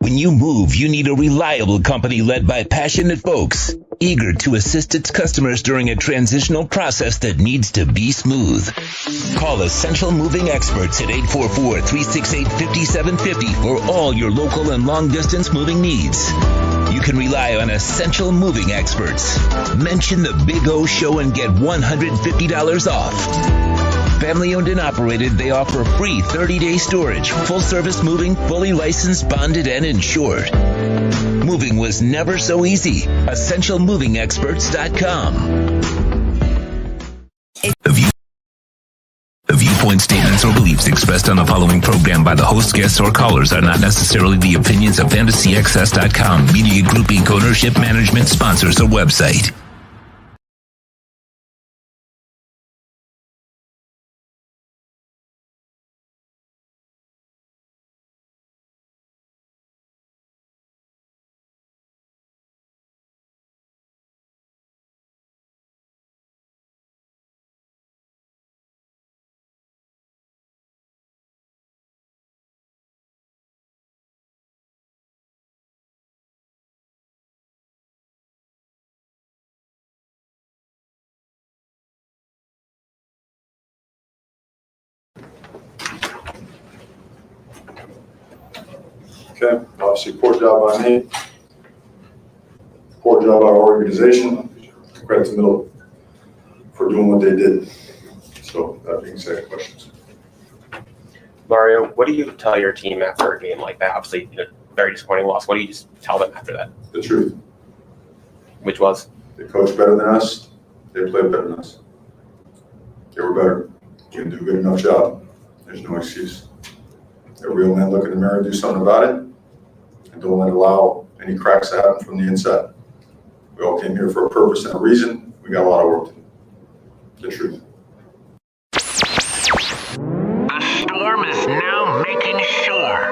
When you move, you need a reliable company led by passionate folks, eager to assist its customers during a transitional process that needs to be smooth. Call Essential Moving Experts at 844-368-5750 for all your local and long-distance moving needs. You can rely on Essential Moving Experts. Mention the Big O Show and get $150 off. Family owned and operated, they offer free 30-day storage, full-service moving, fully licensed, bonded, and insured. Moving was never so easy. EssentialMovingExperts.com. The viewpoint statements or beliefs expressed on the following program by the host, guests, or callers are not necessarily the opinions of FantasyAccess.com, Media Group Inc. ownership, management, sponsors, or website. Okay, obviously poor job by me, poor job by our organization, credit to Middle for doing what they did. So that being said, questions? Mario, what do you tell your team after a game like that? Obviously, very disappointing loss. What do you just tell them after that? The truth. Which was? They coached better than us, they played better than us. They were better. We didn't do a good enough job. There's no excuse. A real man look in the mirror, do something about it, and don't let it allow any cracks to happen from the inside. We all came here for a purpose and a reason. We got a lot of work to do. The truth. A storm is now making shore.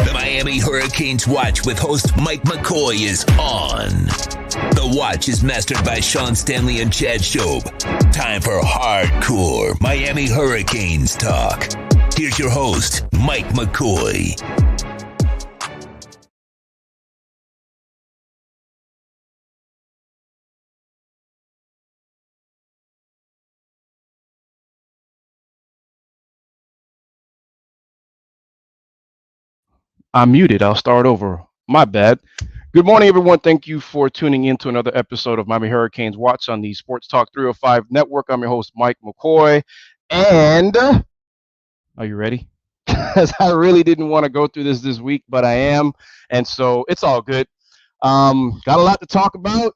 The Miami Hurricanes Watch with host Mike McCoy is on. The Watch is mastered by Sean Stanley and Chad Shobe. Time for hardcore Miami Hurricanes talk. Here's your host, Mike McCoy. I'm muted. I'll start over. My bad. Good morning, everyone. Thank you for tuning in to another episode of Miami Hurricanes Watch on the Sports Talk 305 Network. I'm your host, Mike McCoy. And are you ready? Because I really didn't want to go through this week, but I am. And so it's all good. Got a lot to talk about,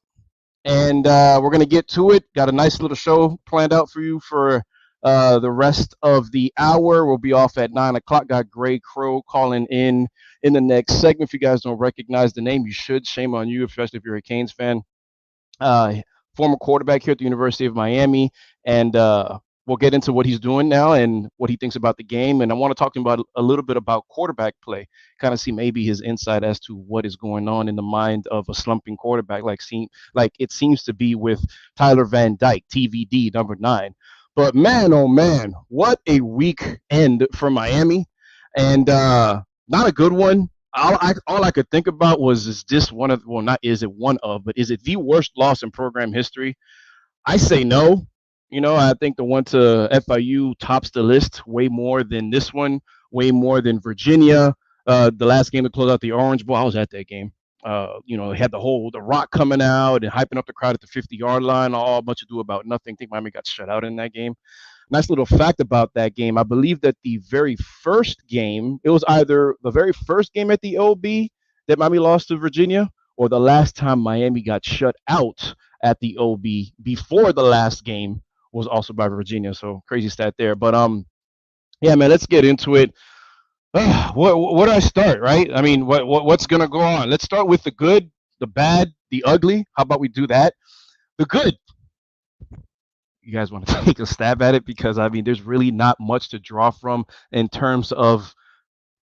and we're going to get to it. Got a nice little show planned out for you for the rest of the hour. We'll be off at 9 o'clock. Got Gray Crow calling in the next segment. If you guys don't recognize the name, you should. Shame on you, especially if you're a Canes fan. Former quarterback here at the University of Miami, and we'll get into what he's doing now and what he thinks about the game. And I want to talk to him about a little bit about quarterback play, kind of see maybe his insight as to what is going on in the mind of a slumping quarterback, like it seems to be with Tyler Van Dyke, TVD number 9. But man, oh man, what a week end for Miami, and not a good one. All I could think about was, is this one of, well, not is it one of, but is it the worst loss in program history? I say no. I think the one to FIU tops the list way more than this one, way more than Virginia. The last game to close out the Orange Bowl, I was at that game. It had the rock coming out and hyping up the crowd at the 50-yard line, all much ado about nothing. I think Miami got shut out in that game. Nice little fact about that game. I believe that the very first game, it was either the very first game at the OB that Miami lost to Virginia, or the last time Miami got shut out at the OB before the last game was also by Virginia. So crazy stat there. But yeah, man, let's get into it. Where do I start, right? I mean, what's going to go on? Let's start with the good, the bad, the ugly. How about we do that? The good. You guys want to take a stab at it? Because, I mean, there's really not much to draw from in terms of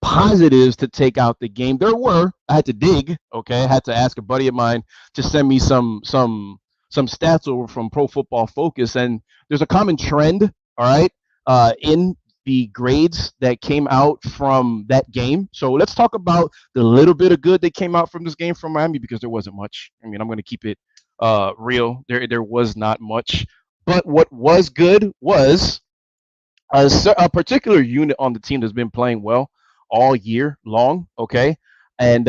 positives to take out the game. There were. I had to dig, okay? I had to ask a buddy of mine to send me some stats over from Pro Football Focus, and there's a common trend, all right, in the grades that came out from that game. So let's talk about the little bit of good that came out from this game from Miami, because there wasn't much. I mean, I'm going to keep it real. There was not much. But what was good was a particular unit on the team that's been playing well all year long. Okay, and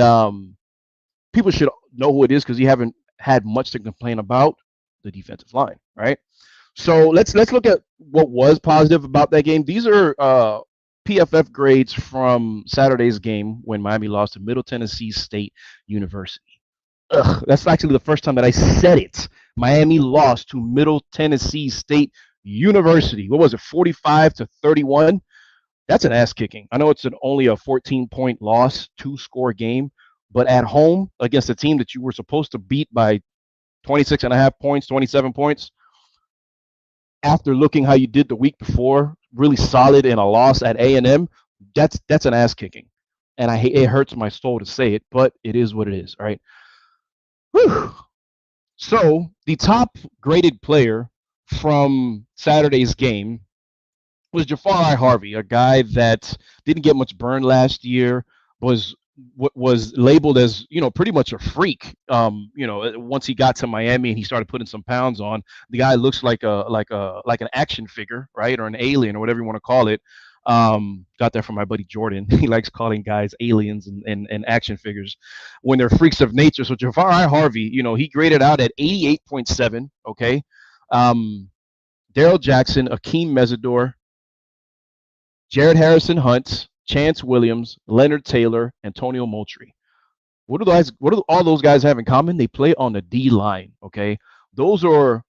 people should know who it is because you haven't had much to complain about: the defensive line, right? So let's look at what was positive about that game. These are PFF grades from Saturday's game when Miami lost to Middle Tennessee State University. Ugh, that's actually the first time that I said it. Miami lost to Middle Tennessee State University. What was it, 45-31? That's an ass kicking. I know it's only a 14-point loss, 2-score game, but at home against a team that you were supposed to beat by 26 and a half points, 27 points, after looking how you did the week before, really solid in a loss at A&M, that's an ass kicking. And it hurts my soul to say it, but it is what it is, all right? Whew. So the top graded player from Saturday's game was Jafari Harvey, a guy that didn't get much burn last year, was labeled as, pretty much a freak. Once he got to Miami and he started putting some pounds on, the guy looks like an action figure, right, or an alien or whatever you want to call it. Got that from my buddy Jordan. He likes calling guys aliens and action figures when they're freaks of nature. So Jafari Harvey, he graded out at 88.7. Okay, Daryl Jackson, Akeem Mesidor, Jared Harrison Hunt, Chance Williams, Leonard Taylor, Antonio Moultrie. What do all those guys have in common? They play on the D line. Okay, those are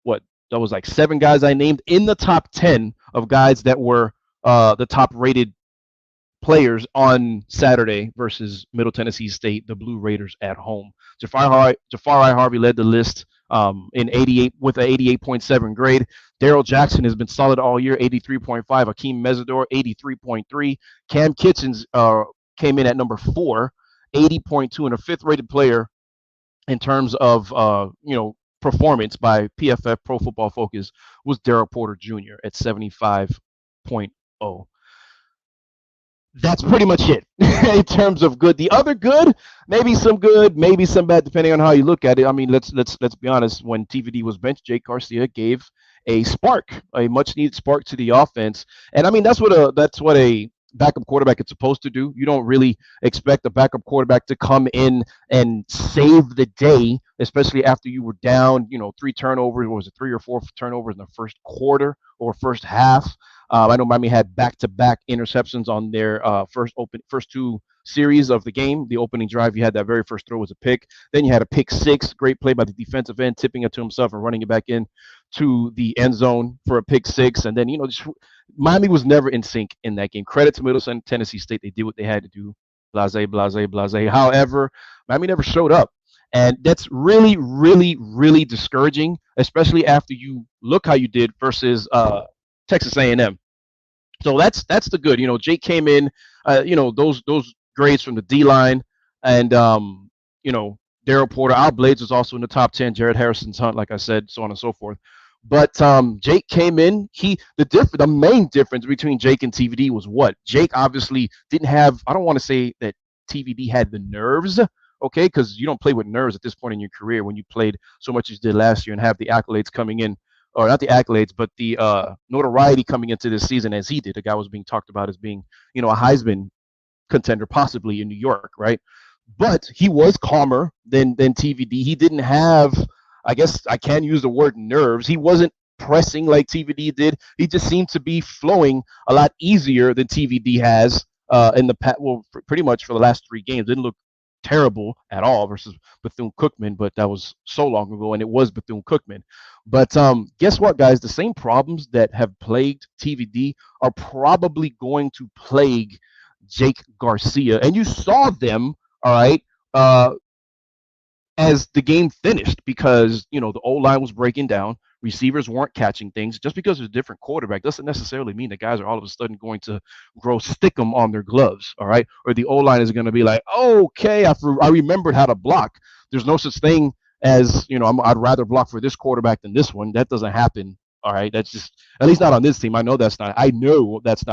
that was like 7 guys I named in the top 10 of guys that were the top rated players on Saturday versus Middle Tennessee State, the Blue Raiders at home. Jafari Harvey led the list in 88 with an 88.7 grade. Daryl Jackson has been solid all year, 83.5. Akeem Mesidor, 83.3. Cam Kitchens came in at number 4, 80.2, and a 5th-rated player in terms of performance by PFF Pro Football Focus was Daryl Porter Jr. at 75.0. That's pretty much it in terms of good. The other good, maybe some good, maybe some bad, depending on how you look at it. I mean, let's be honest. When TVD was benched, Jake Garcia gave a much needed spark to the offense. And I mean, that's what a backup quarterback is supposed to do. You don't really expect a backup quarterback to come in and save the day, especially after you were down, 3 turnovers. Was it 3 or 4 turnovers in the first quarter or first half? I know Miami had back-to-back interceptions on their first 2 series of the game. The opening drive, you had that very first throw was a pick. Then you had a pick 6, great play by the defensive end, tipping it to himself and running it back in to the end zone for a pick 6. And then, Miami was never in sync in that game. Credit to Middle Tennessee State. They did what they had to do. Blase. However, Miami never showed up. And that's really, really, really discouraging, especially after you look how you did versus Texas A&M. So that's the good. Jake came in, those grades from the D line, and Daryl Porter, Al Blades was also in the top 10. Jared Harrison's Hunt, like I said, so on and so forth. But Jake came in. The main difference between Jake and TVD was what? Jake obviously didn't have. I don't want to say that TVD had the nerves, okay, because you don't play with nerves at this point in your career when you played so much as you did last year and have the accolades coming in. Or not the accolades, but the notoriety coming into this season as he did. The guy was being talked about as being, a Heisman contender, possibly in New York, right? But he was calmer than TVD. He didn't have, I guess I can use the word nerves. He wasn't pressing like TVD did. He just seemed to be flowing a lot easier than TVD has in the past. Well, pretty much for the last 3 games. Didn't look terrible at all versus Bethune-Cookman, but that was so long ago, and it was Bethune-Cookman. But guess what, guys? The same problems that have plagued TVD are probably going to plague Jake Garcia. And you saw them, all right, as the game finished because, the O-line was breaking down. Receivers weren't catching things. Just because there's a different quarterback doesn't necessarily mean that guys are all of a sudden going to grow stickum on their gloves, all right? Or the O-line is going to be like, okay, I remembered how to block. There's no such thing as, I'd rather block for this quarterback than this one. That doesn't happen All right, that's just at least not on this team. I know that's not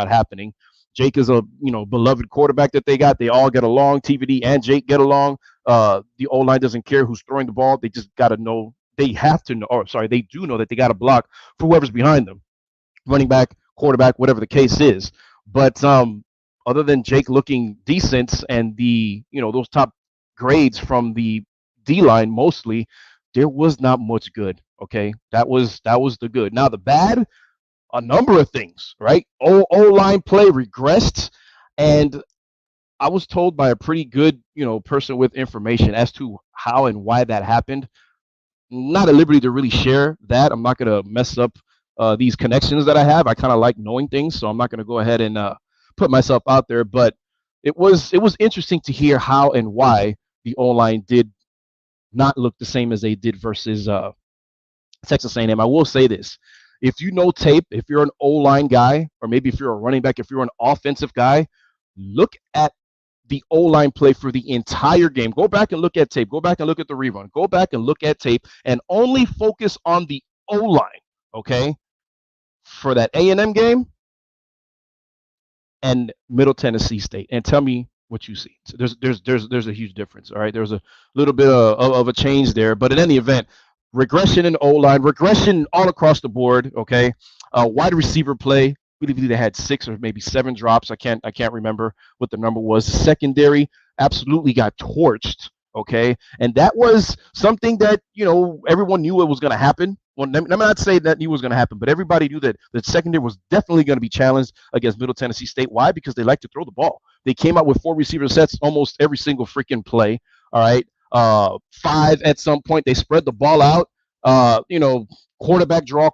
happening. Jake is a beloved quarterback that they got. They all get along. TVD and Jake get along. The O line doesn't care who's throwing the ball. They just got to know. They have to know. Or sorry, they do know that they got to block for whoever's behind them, running back, quarterback, whatever the case is. But other than Jake looking decent and those top grades from the D line mostly, there was not much good. Okay, that was the good. Now the bad, a number of things, right? O-line play regressed, and I was told by a pretty good, person with information as to how and why that happened. Not at liberty to really share that. I'm not going to mess up these connections that I have. I kind of like knowing things, so I'm not going to go ahead and put myself out there. But it was interesting to hear how and why the O-line did not look the same as they did versus Texas A&M. I will say this. If you know tape, if you're an O-line guy, or maybe if you're a running back, if you're an offensive guy, look at the O-line play for the entire game. Go back and look at tape. Go back and look at the rerun. Go back and look at tape and only focus on the O-line, okay? For that A&M game and Middle Tennessee State, and tell me what you see. So there's a huge difference, all right? There's a little bit of a change there, but in any event, regression in O-line, regression all across the board, okay? Wide receiver play, we believe they had 6 or maybe 7 drops. I can't remember what the number was. Secondary absolutely got torched, okay? And that was something that, everyone knew it was going to happen. Well, let me not say that knew it was going to happen, but everybody knew that the secondary was definitely going to be challenged against Middle Tennessee State. Why? Because they like to throw the ball. They came out with 4 receiver sets almost every single freaking play, all right? 5 at some point. They spread the ball out. Quarterback draw.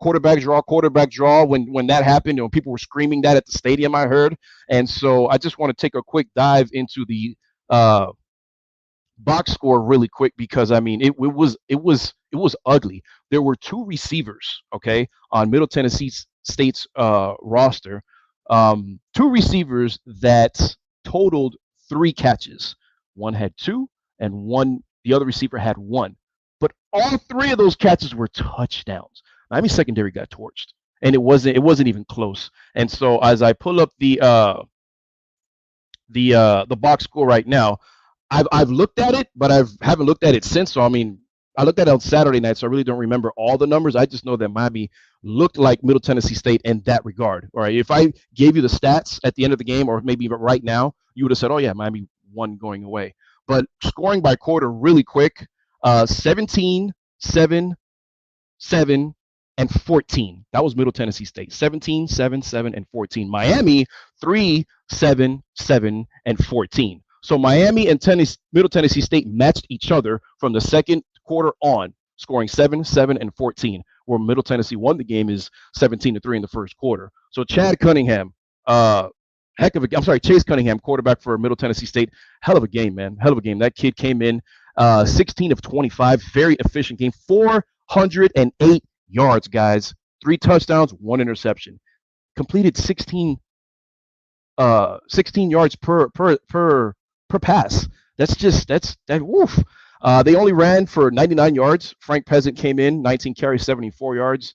When that happened, people were screaming that at the stadium, I heard. And so I just want to take a quick dive into the box score really quick, because it was ugly. There were 2 receivers, okay, on Middle Tennessee State's roster. 2 receivers that totaled 3 catches. One had 2, and the other receiver had 1. But all 3 of those catches were touchdowns. Miami secondary got torched, and it wasn't even close. And so as I pull up the box score right now, I've looked at it, but I haven't looked at it since. So I looked at it on Saturday night, so I really don't remember all the numbers. I just know that Miami looked like Middle Tennessee State in that regard. All right, if I gave you the stats at the end of the game, or maybe right now, you would have said, "Oh yeah, Miami won going away." But scoring by quarter really quick, 17, 7, 7, and 14. That was Middle Tennessee State. 17, 7, 7, and 14. Miami, 3, 7, 7, and 14. So Miami and Middle Tennessee State matched each other from the second quarter on, scoring 7, 7, and 14. Where Middle Tennessee won the game is 17-3 in the first quarter. So Chase Cunningham, quarterback for Middle Tennessee State, hell of a game, man. Hell of a game. That kid came in 16 of 25, very efficient game, 408 yards, guys, 3 touchdowns, 1 interception, completed 16 yards per pass. That's woof. They only ran for 99 yards. Frank Peasant came in, 19 carries, 74 yards.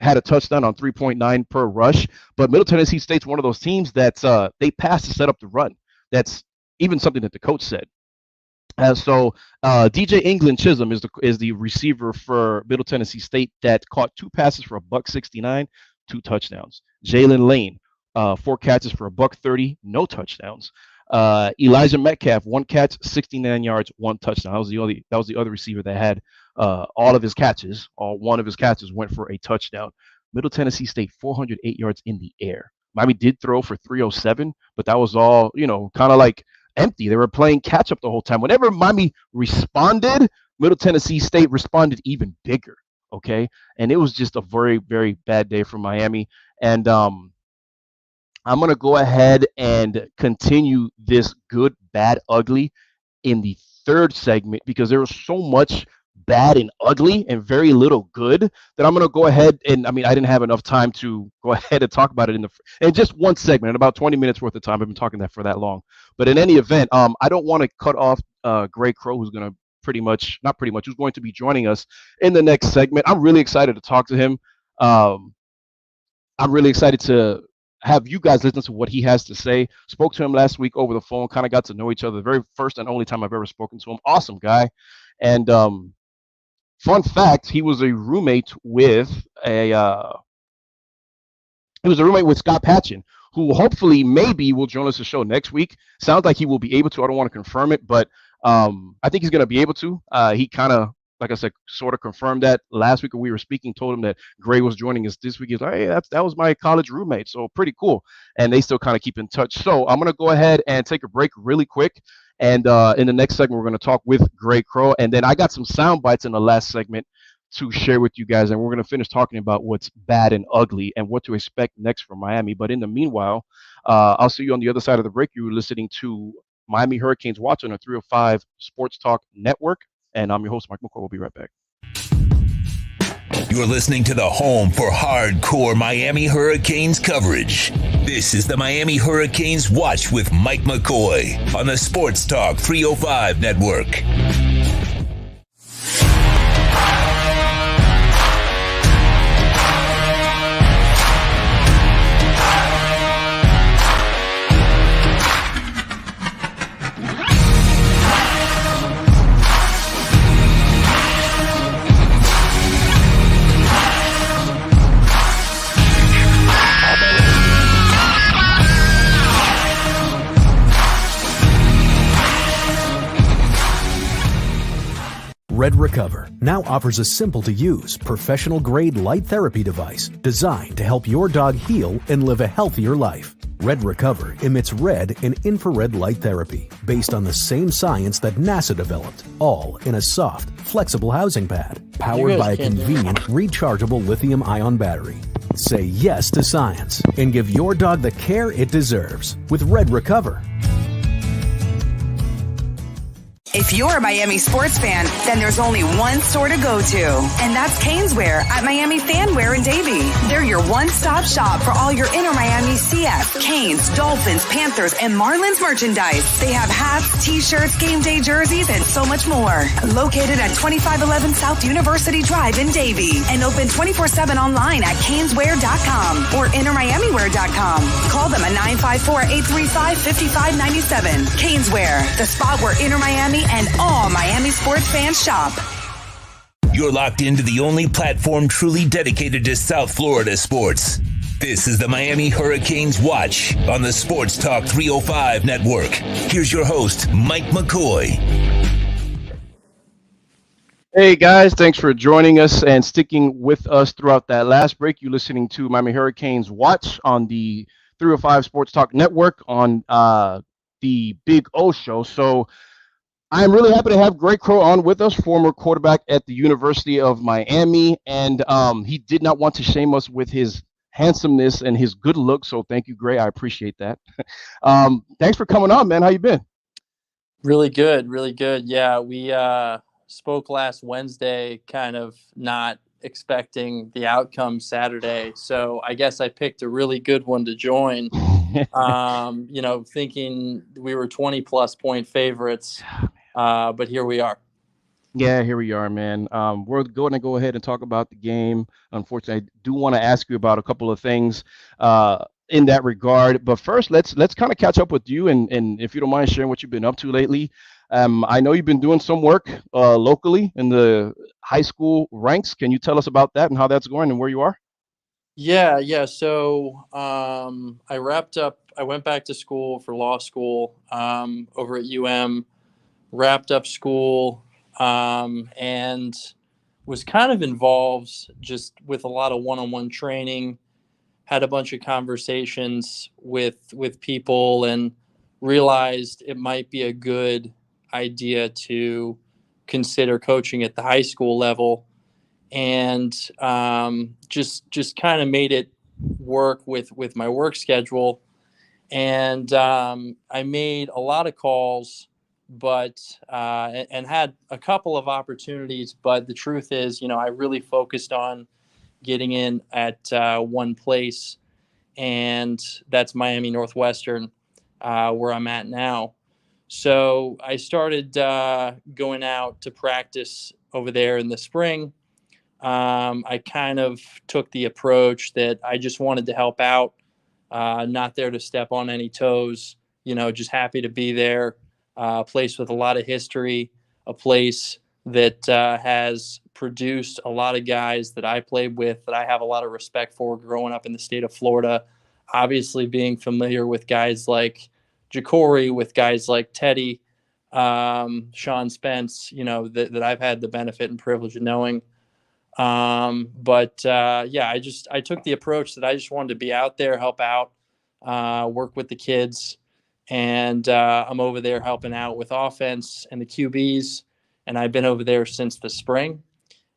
Had a touchdown on 3.9 per rush. But Middle Tennessee State's one of those teams that they pass to set up the run. That's even something that the coach said. So DJ England Chisholm is the receiver for Middle Tennessee State that caught 2 passes for $169, 2 touchdowns. Jalen Lane, 4 catches for $130, no touchdowns. Elijah Metcalf, 1 catch, 69 yards, 1 touchdown. That was the other receiver that had all of his catches. One of his catches went for a touchdown. Middle Tennessee State, 408 yards in the air. Miami did throw for 307, but that was all, kind of like empty. They were playing catch up the whole time. Whenever Miami responded, Middle Tennessee State responded even bigger. Okay, and it was just a very, very bad day for Miami. And I'm gonna go ahead and continue this good, bad, ugly in the third segment, because there was so much bad and ugly and very little good that I'm gonna go ahead and I didn't have enough time to go ahead and talk about it in just one segment, in about 20 minutes worth of time. I've been talking that for that long. But in any event, I don't want to cut off Gray Crow, who's gonna who's going to be joining us in the next segment. I'm really excited to talk to him. Um, I'm really excited to have you guys listen to what he has to say. Spoke to him last week over the phone, kind of got to know each other. The very first and only time I've ever spoken to him. Awesome guy. And fun fact, he was a roommate with Scott Patchen, who hopefully maybe will join us the show next week. Sounds like he will be able to. I don't want to confirm it, but I think he's going to be able to. He kind of, like I said, sort of confirmed that last week when we were speaking, told him that Gray was joining us this week. He's like, hey, that was my college roommate. So pretty cool. And they still kind of keep in touch. So I'm going to go ahead and take a break really quick. And in the next segment, we're going to talk with Gray Crow. And then I got some sound bites in the last segment to share with you guys. And we're going to finish talking about what's bad and ugly and what to expect next from Miami. But in the meanwhile, I'll see you on the other side of the break. You're listening to Miami Hurricanes Watch on a 305 Sports Talk Network. And I'm your host, Mike McCoy. We'll be right back. You're listening to the home for hardcore Miami Hurricanes coverage. This is the Miami Hurricanes Watch with Mike McCoy on the Sports Talk 305 Network. Red Recover now offers a simple-to-use, professional-grade light therapy device designed to help your dog heal and live a healthier life. Red Recover emits red and infrared light therapy based on the same science that NASA developed, all in a soft, flexible housing pad powered by a convenient, rechargeable lithium-ion battery. Say yes to science and give your dog the care it deserves with Red Recover. If you're a Miami sports fan, then there's only one store to go to, and that's Caneswear at Miami Fanwear in Davie. They're your one-stop shop for all your Inter Miami CF, Canes, Dolphins, Panthers, and Marlins merchandise. They have hats, t-shirts, game day jerseys, and so much more. Located at 2511 South University Drive in Davie, and open 24/7 online at caneswear.com or intermiamiwear.com. Call them at 954-835-5597. Caneswear, the spot where Inter Miami and all Miami sports fans shop. You're locked into the only platform truly dedicated to South Florida sports. This is the Miami Hurricanes Watch on the Sports Talk 305 Network. Here's your host, Mike McCoy. Hey guys, thanks for joining us and sticking with us throughout that last break. You're listening to Miami Hurricanes Watch on the 305 Sports Talk Network on the Big O Show. So I'm really happy to have Gray Crow on with us, former quarterback at the University of Miami, and he did not want to shame us with his handsomeness and his good look. So thank you, Gray. I appreciate that. Thanks for coming on, man. How you been? Really good, really good. Yeah, we spoke last Wednesday, kind of not expecting the outcome Saturday. So I guess I picked a really good one to join. Thinking we were 20-plus point favorites. But here we are. Yeah, here we are, man. We're going to go ahead and talk about the game. Unfortunately, I do want to ask you about a couple of things in that regard. But first, let's kind of catch up with you, and if you don't mind sharing what you've been up to lately. I know you've been doing some work locally in the high school ranks. Can you tell us about that and how that's going and where you are? Yeah. So I wrapped up. I went back to school for law school over at UM. Wrapped up school and was kind of involved just with a lot of one-on-one training, had a bunch of conversations with people and realized it might be a good idea to consider coaching at the high school level, and just kind of made it work with my work schedule. And I made a lot of calls, but and had a couple of opportunities, but the truth is, I really focused on getting in at one place, and that's Miami Northwestern, where I'm at now. So I started going out to practice over there in the spring. I kind of took the approach that I just wanted to help out, not there to step on any toes, just happy to be there. A place with a lot of history, a place that has produced a lot of guys that I played with that I have a lot of respect for growing up in the state of Florida. Obviously, being familiar with guys like Jacory, with guys like Teddy, Sean Spence, that I've had the benefit and privilege of knowing. Yeah, I took the approach that I just wanted to be out there, help out, work with the kids. And I'm over there helping out with offense and the QBs. And I've been over there since the spring.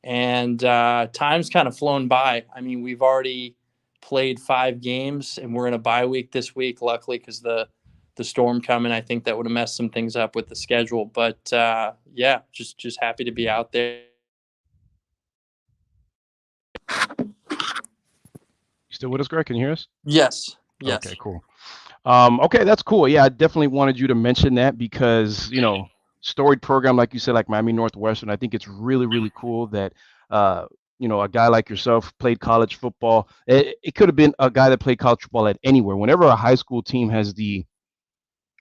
And time's kind of flown by. I mean, we've already played 5 games and we're in a bye week this week, luckily, because the storm coming, I think that would have messed some things up with the schedule. But yeah, just happy to be out there. You still with us, Greg? Can you hear us? Yes. Okay, cool. Okay, that's cool. Yeah, I definitely wanted you to mention that because, storied program, like you said, like Miami Northwestern, I think it's really, really cool that, a guy like yourself played college football. It could have been a guy that played college football at anywhere. Whenever a high school team has the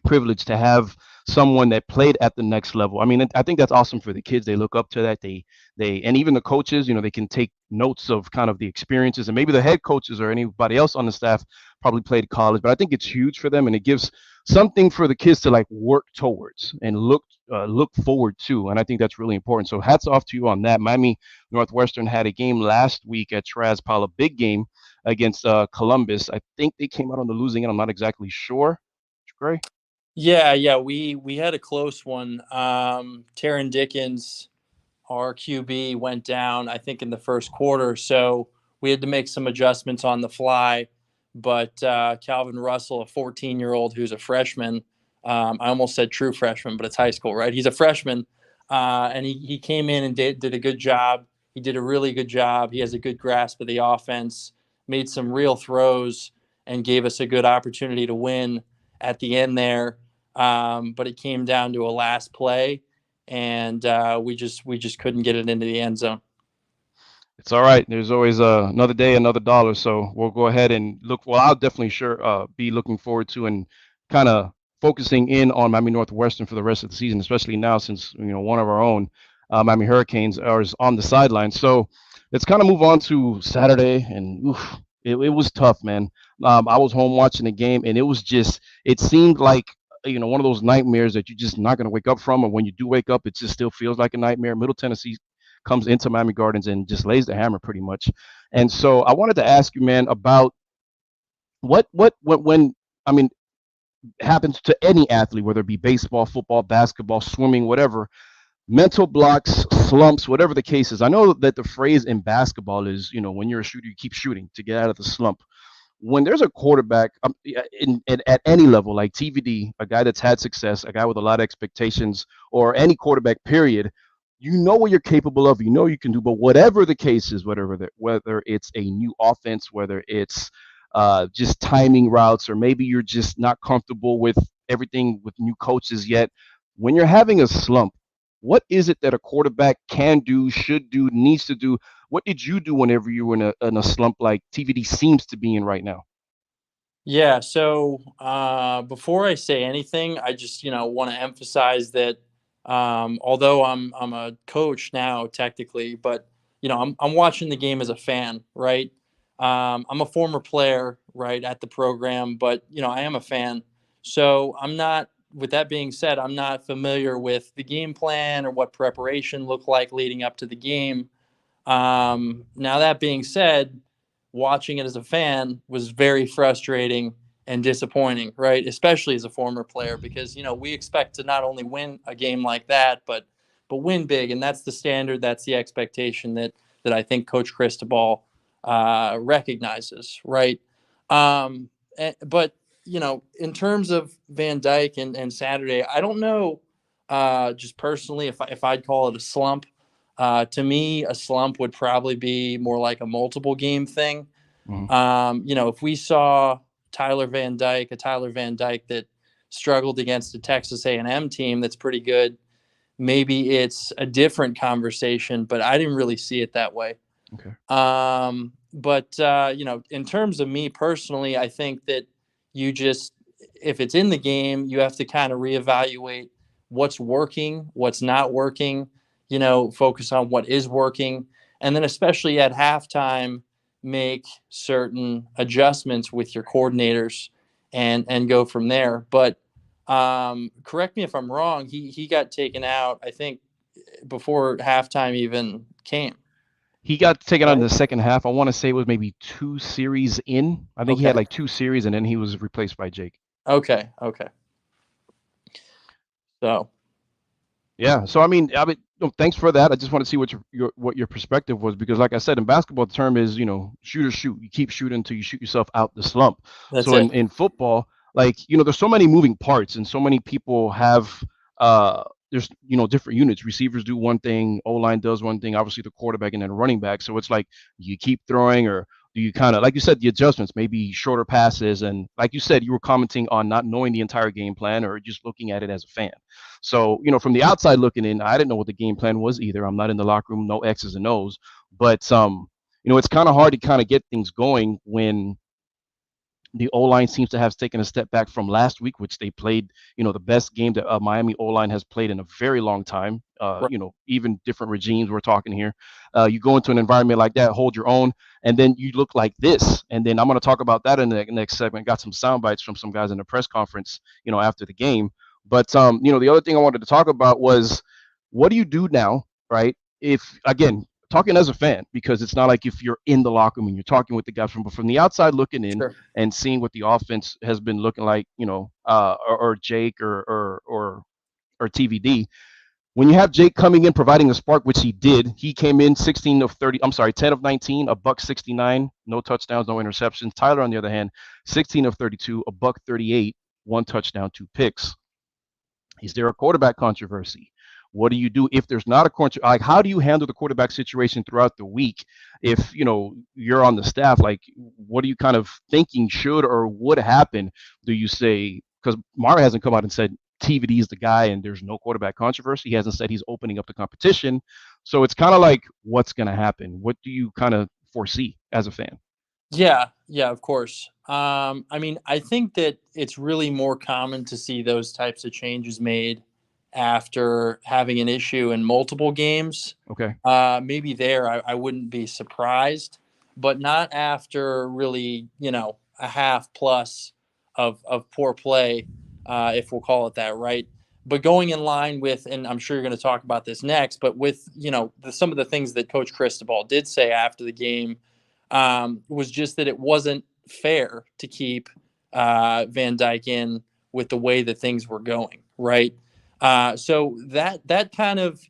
privilege to have someone that played at the next level. I mean, I think that's awesome for the kids. They look up to that. They and even the coaches, they can take notes of kind of the experiences, and maybe the head coaches or anybody else on the staff probably played college, but I think it's huge for them, and it gives something for the kids to like work towards and look forward to, and I think that's really important. So hats off to you on that. Miami Northwestern had a game last week at Traz Pala, big game against Columbus. I think they came out on the losing end. I'm not exactly sure. Gray? Yeah, we had a close one. Taryn Dickens, our QB, went down, I think, in the first quarter, so we had to make some adjustments on the fly. But Calvin Russell, a 14-year-old who's a freshman, I almost said true freshman, but it's high school, right? He's a freshman, and he came in and did a good job. He did a really good job. He has a good grasp of the offense, made some real throws, and gave us a good opportunity to win at the end there. But it came down to a last play, and we just couldn't get it into the end zone. It's all right. There's always another day, another dollar. So we'll go ahead and look. Well, I'll definitely be looking forward to and kind of focusing in on Miami Northwestern for the rest of the season, especially now since one of our own Miami Hurricanes is on the sideline. So let's kind of move on to Saturday, and it was tough, man. I was home watching the game, and it seemed like one of those nightmares that you're just not going to wake up from, and when you do wake up, it just still feels like a nightmare. Middle Tennessee comes into Miami Gardens and just lays the hammer pretty much. And so I wanted to ask you, man, about what when I mean happens to any athlete, whether it be baseball, football, basketball, swimming, whatever, mental blocks, slumps, whatever the case is. I know that the phrase in basketball is, when you're a shooter, you keep shooting to get out of the slump. When there's a quarterback at any level, like TVD, a guy that's had success, a guy with a lot of expectations, or any quarterback, period, what you're capable of, you can do. But whatever the case is, whether it's a new offense, whether it's just timing routes, or maybe you're just not comfortable with everything with new coaches yet, when you're having a slump, what is it that a quarterback can do, should do, needs to do? What did you do whenever you were in a slump like TVD seems to be in right now? Yeah. So before I say anything, I just want to emphasize that although I'm a coach now technically, but I'm watching the game as a fan, right? I'm a former player, right, at the program, but I am a fan. So I'm not. With that being said, I'm not familiar with the game plan or what preparation looked like leading up to the game. Now that being said, watching it as a fan was very frustrating and disappointing, right? Especially as a former player, because we expect to not only win a game like that, but win big, and that's the standard, that's the expectation that I think Coach Cristobal recognizes, right? But in terms of Van Dyke and Saturday, I don't know, just personally, if I'd call it a slump. To me, a slump would probably be more like a multiple game thing. Mm-hmm. If we saw a Tyler Van Dyke that struggled against a Texas A&M team that's pretty good, maybe it's a different conversation, but I didn't really see it that way. Okay. But in terms of me personally, I think that if it's in the game, you have to kind of reevaluate what's working, what's not working, focus on what is working. And then especially at halftime, make certain adjustments with your coordinators and go from there. But correct me if I'm wrong. He got taken out, I think, before halftime even came. He got taken out in Right? the second half. I want to say it was maybe 2 series in. I think he had Okay. like 2 series, and then he was replaced by Jake. Okay. So Yeah. So I mean, thanks for that. I just want to see what your perspective was, because, like I said, in basketball, the term is shoot or shoot. You keep shooting until you shoot yourself out the slump. that's So it. in football, like there's so many moving parts, and so many people have there's different units. Receivers do one thing, O-line does one thing, obviously the quarterback, and then running back. So it's like, you keep throwing, or do you kind of, like you said, the adjustments, maybe shorter passes, and like you said, you were commenting on not knowing the entire game plan or just looking at it as a fan. So from the outside looking in, I didn't know what the game plan was either. I'm not in the locker room, no X's and O's, but it's kind of hard to kind of get things going when the O-line seems to have taken a step back from last week, which they played, the best game that Miami O-line has played in a very long time. Right. Even different regimes we're talking here. You go into an environment like that, hold your own, and then you look like this. And then I'm going to talk about that in the next segment. Got some sound bites from some guys in the press conference, after the game. But, the other thing I wanted to talk about was, what do you do now, right? If, again, talking as a fan, because it's not like if you're in the locker room and you're talking with the guys from the outside looking in, Sure. and seeing what the offense has been looking like, or Jake or TVD. When you have Jake coming in providing a spark, which he did, he came in 10 of 19, a buck 69, no touchdowns, no interceptions. Tyler, on the other hand, 16 of 32, a buck 38, 1 touchdown, 2 picks. Is there a quarterback controversy? What do you do if there's not a quarterback? Like, how do you handle the quarterback situation throughout the week? If you're on the staff, like, what are you kind of thinking should or would happen? Do you say, because Mara hasn't come out and said TVD is the guy and there's no quarterback controversy. He hasn't said he's opening up the competition. So it's kind of like, what's going to happen? What do you kind of foresee as a fan? Yeah, of course. I think that it's really more common to see those types of changes made after having an issue in multiple games. Okay. Maybe there I wouldn't be surprised, but not after really, a half plus of poor play, if we'll call it that, right? But going in line with, and I'm sure you're going to talk about this next, but with, some of the things that Coach Cristobal did say after the game, was just that it wasn't fair to keep Van Dyke in with the way that things were going, right? So that kind of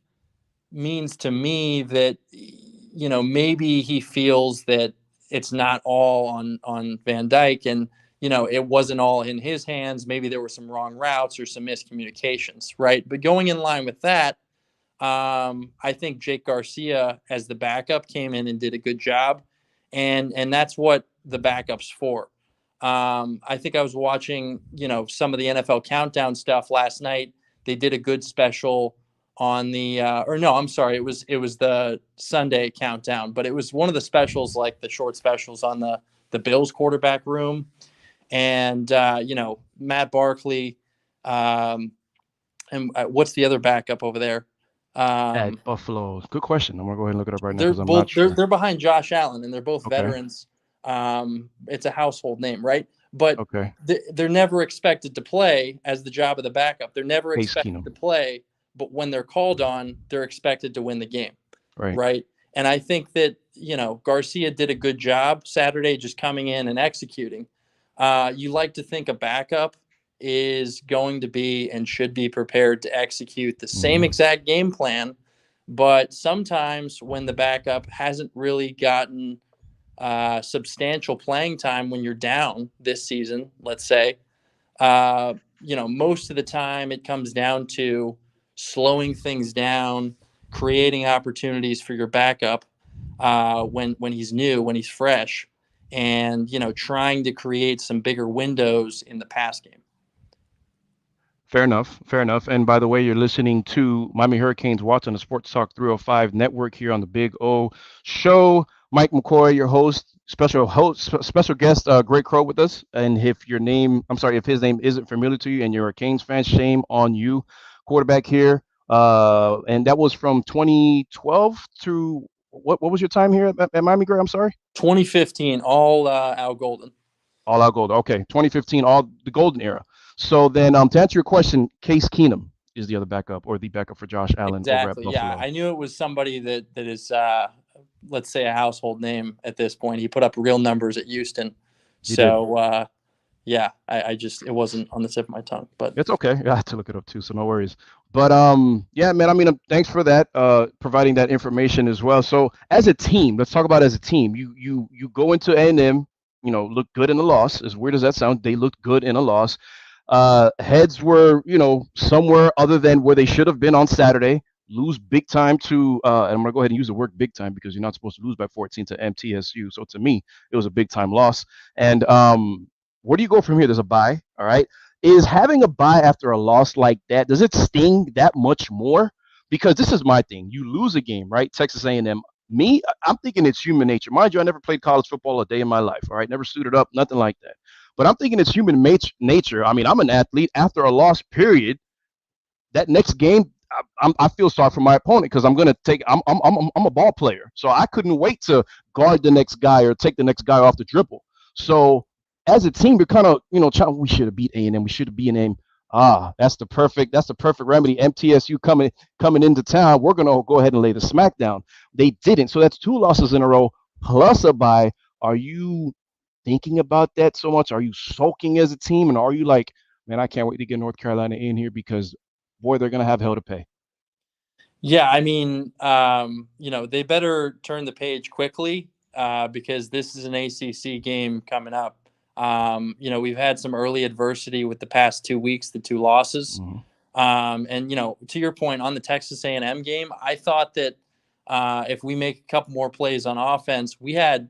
means to me that maybe he feels that it's not all on Van Dyke, and it wasn't all in his hands. Maybe there were some wrong routes or some miscommunications, right? But going in line with that, I think Jake Garcia as the backup came in and did a good job, and that's what the backup's for. I think I was watching some of the NFL Countdown stuff last night. They did a good special on the it was the Sunday Countdown, but it was one of the specials, like the short specials on the Bills quarterback room, and Matt Barkley, and what's the other backup over there? At Buffalo. Good question. I'm going to go ahead and look it up right now because I'm not sure. They're behind Josh Allen, and they're both Okay. veterans. It's a household name, right? But Okay. they're never expected to play as the job of the backup. They're never Case expected Keenum. to play, but when they're called on, they're expected to win the game, Right. right? And I think that Garcia did a good job Saturday, just coming in and executing. You like to think a backup is going to be and should be prepared to execute the same exact game plan, but sometimes when the backup hasn't really gotten substantial playing time when you're down this season, let's say, most of the time it comes down to slowing things down, creating opportunities for your backup when he's new, when he's fresh, and trying to create some bigger windows in the pass game. Fair enough. Fair enough. And by the way, you're listening to Miami Hurricanes Watch on the Sports Talk 305 network here on the Big O Show. Mike McCoy, your special guest, Greg Crow with us. And if his name isn't familiar to you and you're a Canes fan, shame on you. Quarterback here. And that was from 2012 to what was your time here at Miami, Greg? I'm sorry. 2015, all Al Golden. All out gold. Okay, 2015, all the golden era. So then, to answer your question, Case Keenum is the other backup or the backup for Josh Allen over at Exactly. Buffalo. Yeah, I knew it was somebody that is, let's say, a household name at this point. He put up real numbers at Houston. Yeah, I just, it wasn't on the tip of my tongue, but It's okay. I had to look it up too, so no worries. But yeah, man. I mean, thanks for that, providing that information as well. So as a team, let's talk about as a team. You go into A&M, look good in the loss. As weird as that sounds, they looked good in a loss. Heads were, somewhere other than where they should have been on Saturday. Lose big time to, and I'm gonna go ahead and use the word big time because you're not supposed to lose by 14 to MTSU. So to me, it was a big time loss. And where do you go from here? There's a bye. All right. Is having a bye after a loss like that, does it sting that much more? Because this is my thing. You lose a game, right? Texas A&M. Me, I'm thinking it's human nature. Mind you, I never played college football a day in my life. All right. Never suited up, nothing like that. But I'm thinking it's human nature. I mean, I'm an athlete. After a loss, period, that next game, I feel sorry for my opponent because I'm a ball player. So I couldn't wait to guard the next guy or take the next guy off the dribble. So as a team, we're kind of, we should have beat A&M. We should have beaten A&M. That's the perfect remedy. MTSU coming into town. We're gonna go ahead and lay the smack down. They didn't. So that's 2 losses in a row plus a bye. Are you thinking about that so much? Are you sulking as a team, and are you like, man, I can't wait to get North Carolina in here because, boy, they're gonna have hell to pay. yeah, I mean, they better turn the page quickly because this is an ACC game coming up. We've had some early adversity with the past 2 weeks, the 2 losses. Mm-hmm. And to your point on the Texas A&M game, I thought that if we make a couple more plays on offense, we had,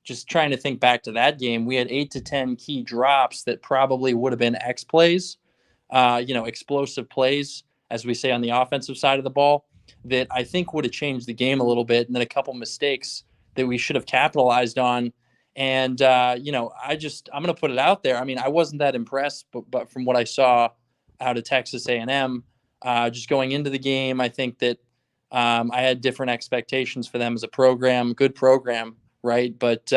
just trying to think back to that game, we had 8 to 10 key drops that probably would have been X plays, explosive plays, as we say on the offensive side of the ball, that I think would have changed the game a little bit. And then a couple mistakes that we should have capitalized on. And, I'm going to put it out there. I mean, I wasn't that impressed, but from what I saw out of Texas A&M, just going into the game, I think that I had different expectations for them as a program, good program, right? But,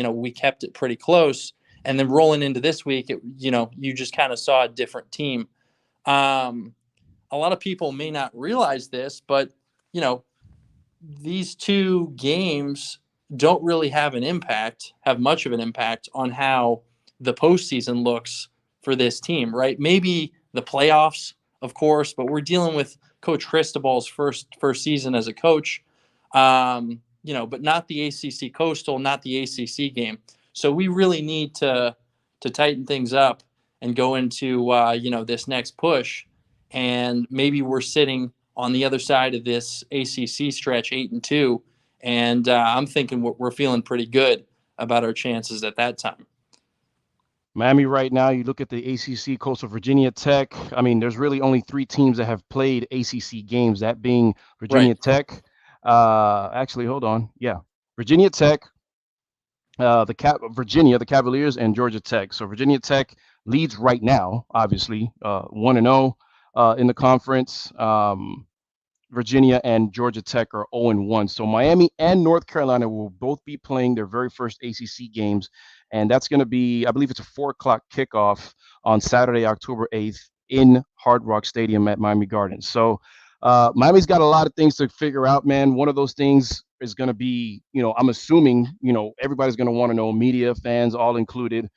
we kept it pretty close. And then rolling into this week, you just kind of saw a different team. A lot of people may not realize this, but, these 2 games don't really have much of an impact on how the postseason looks for this team, right? Maybe the playoffs, of course, but we're dealing with Coach Cristobal's first season as a coach, but not the ACC Coastal, not the ACC game. So we really need to tighten things up and go into, this next push. And maybe we're sitting on the other side of this ACC stretch 8-2. And I'm thinking we're feeling pretty good about our chances at that time. Miami right now, you look at the ACC, Coastal Virginia Tech. I mean, there's really only 3 teams that have played ACC games, that being Virginia Tech. Actually, hold on. Yeah, Virginia Tech, Virginia, the Cavaliers, and Georgia Tech. So Virginia Tech leads right now, obviously, 1-0 in the conference. Virginia and Georgia Tech are 0-1. So Miami and North Carolina will both be playing their very first ACC games. And that's going to be, I believe it's a 4:00 kickoff on Saturday, October 8th in Hard Rock Stadium at Miami Gardens. So Miami's got a lot of things to figure out, man. One of those things is going to be, I'm assuming, everybody's going to want to know, media, fans, all included.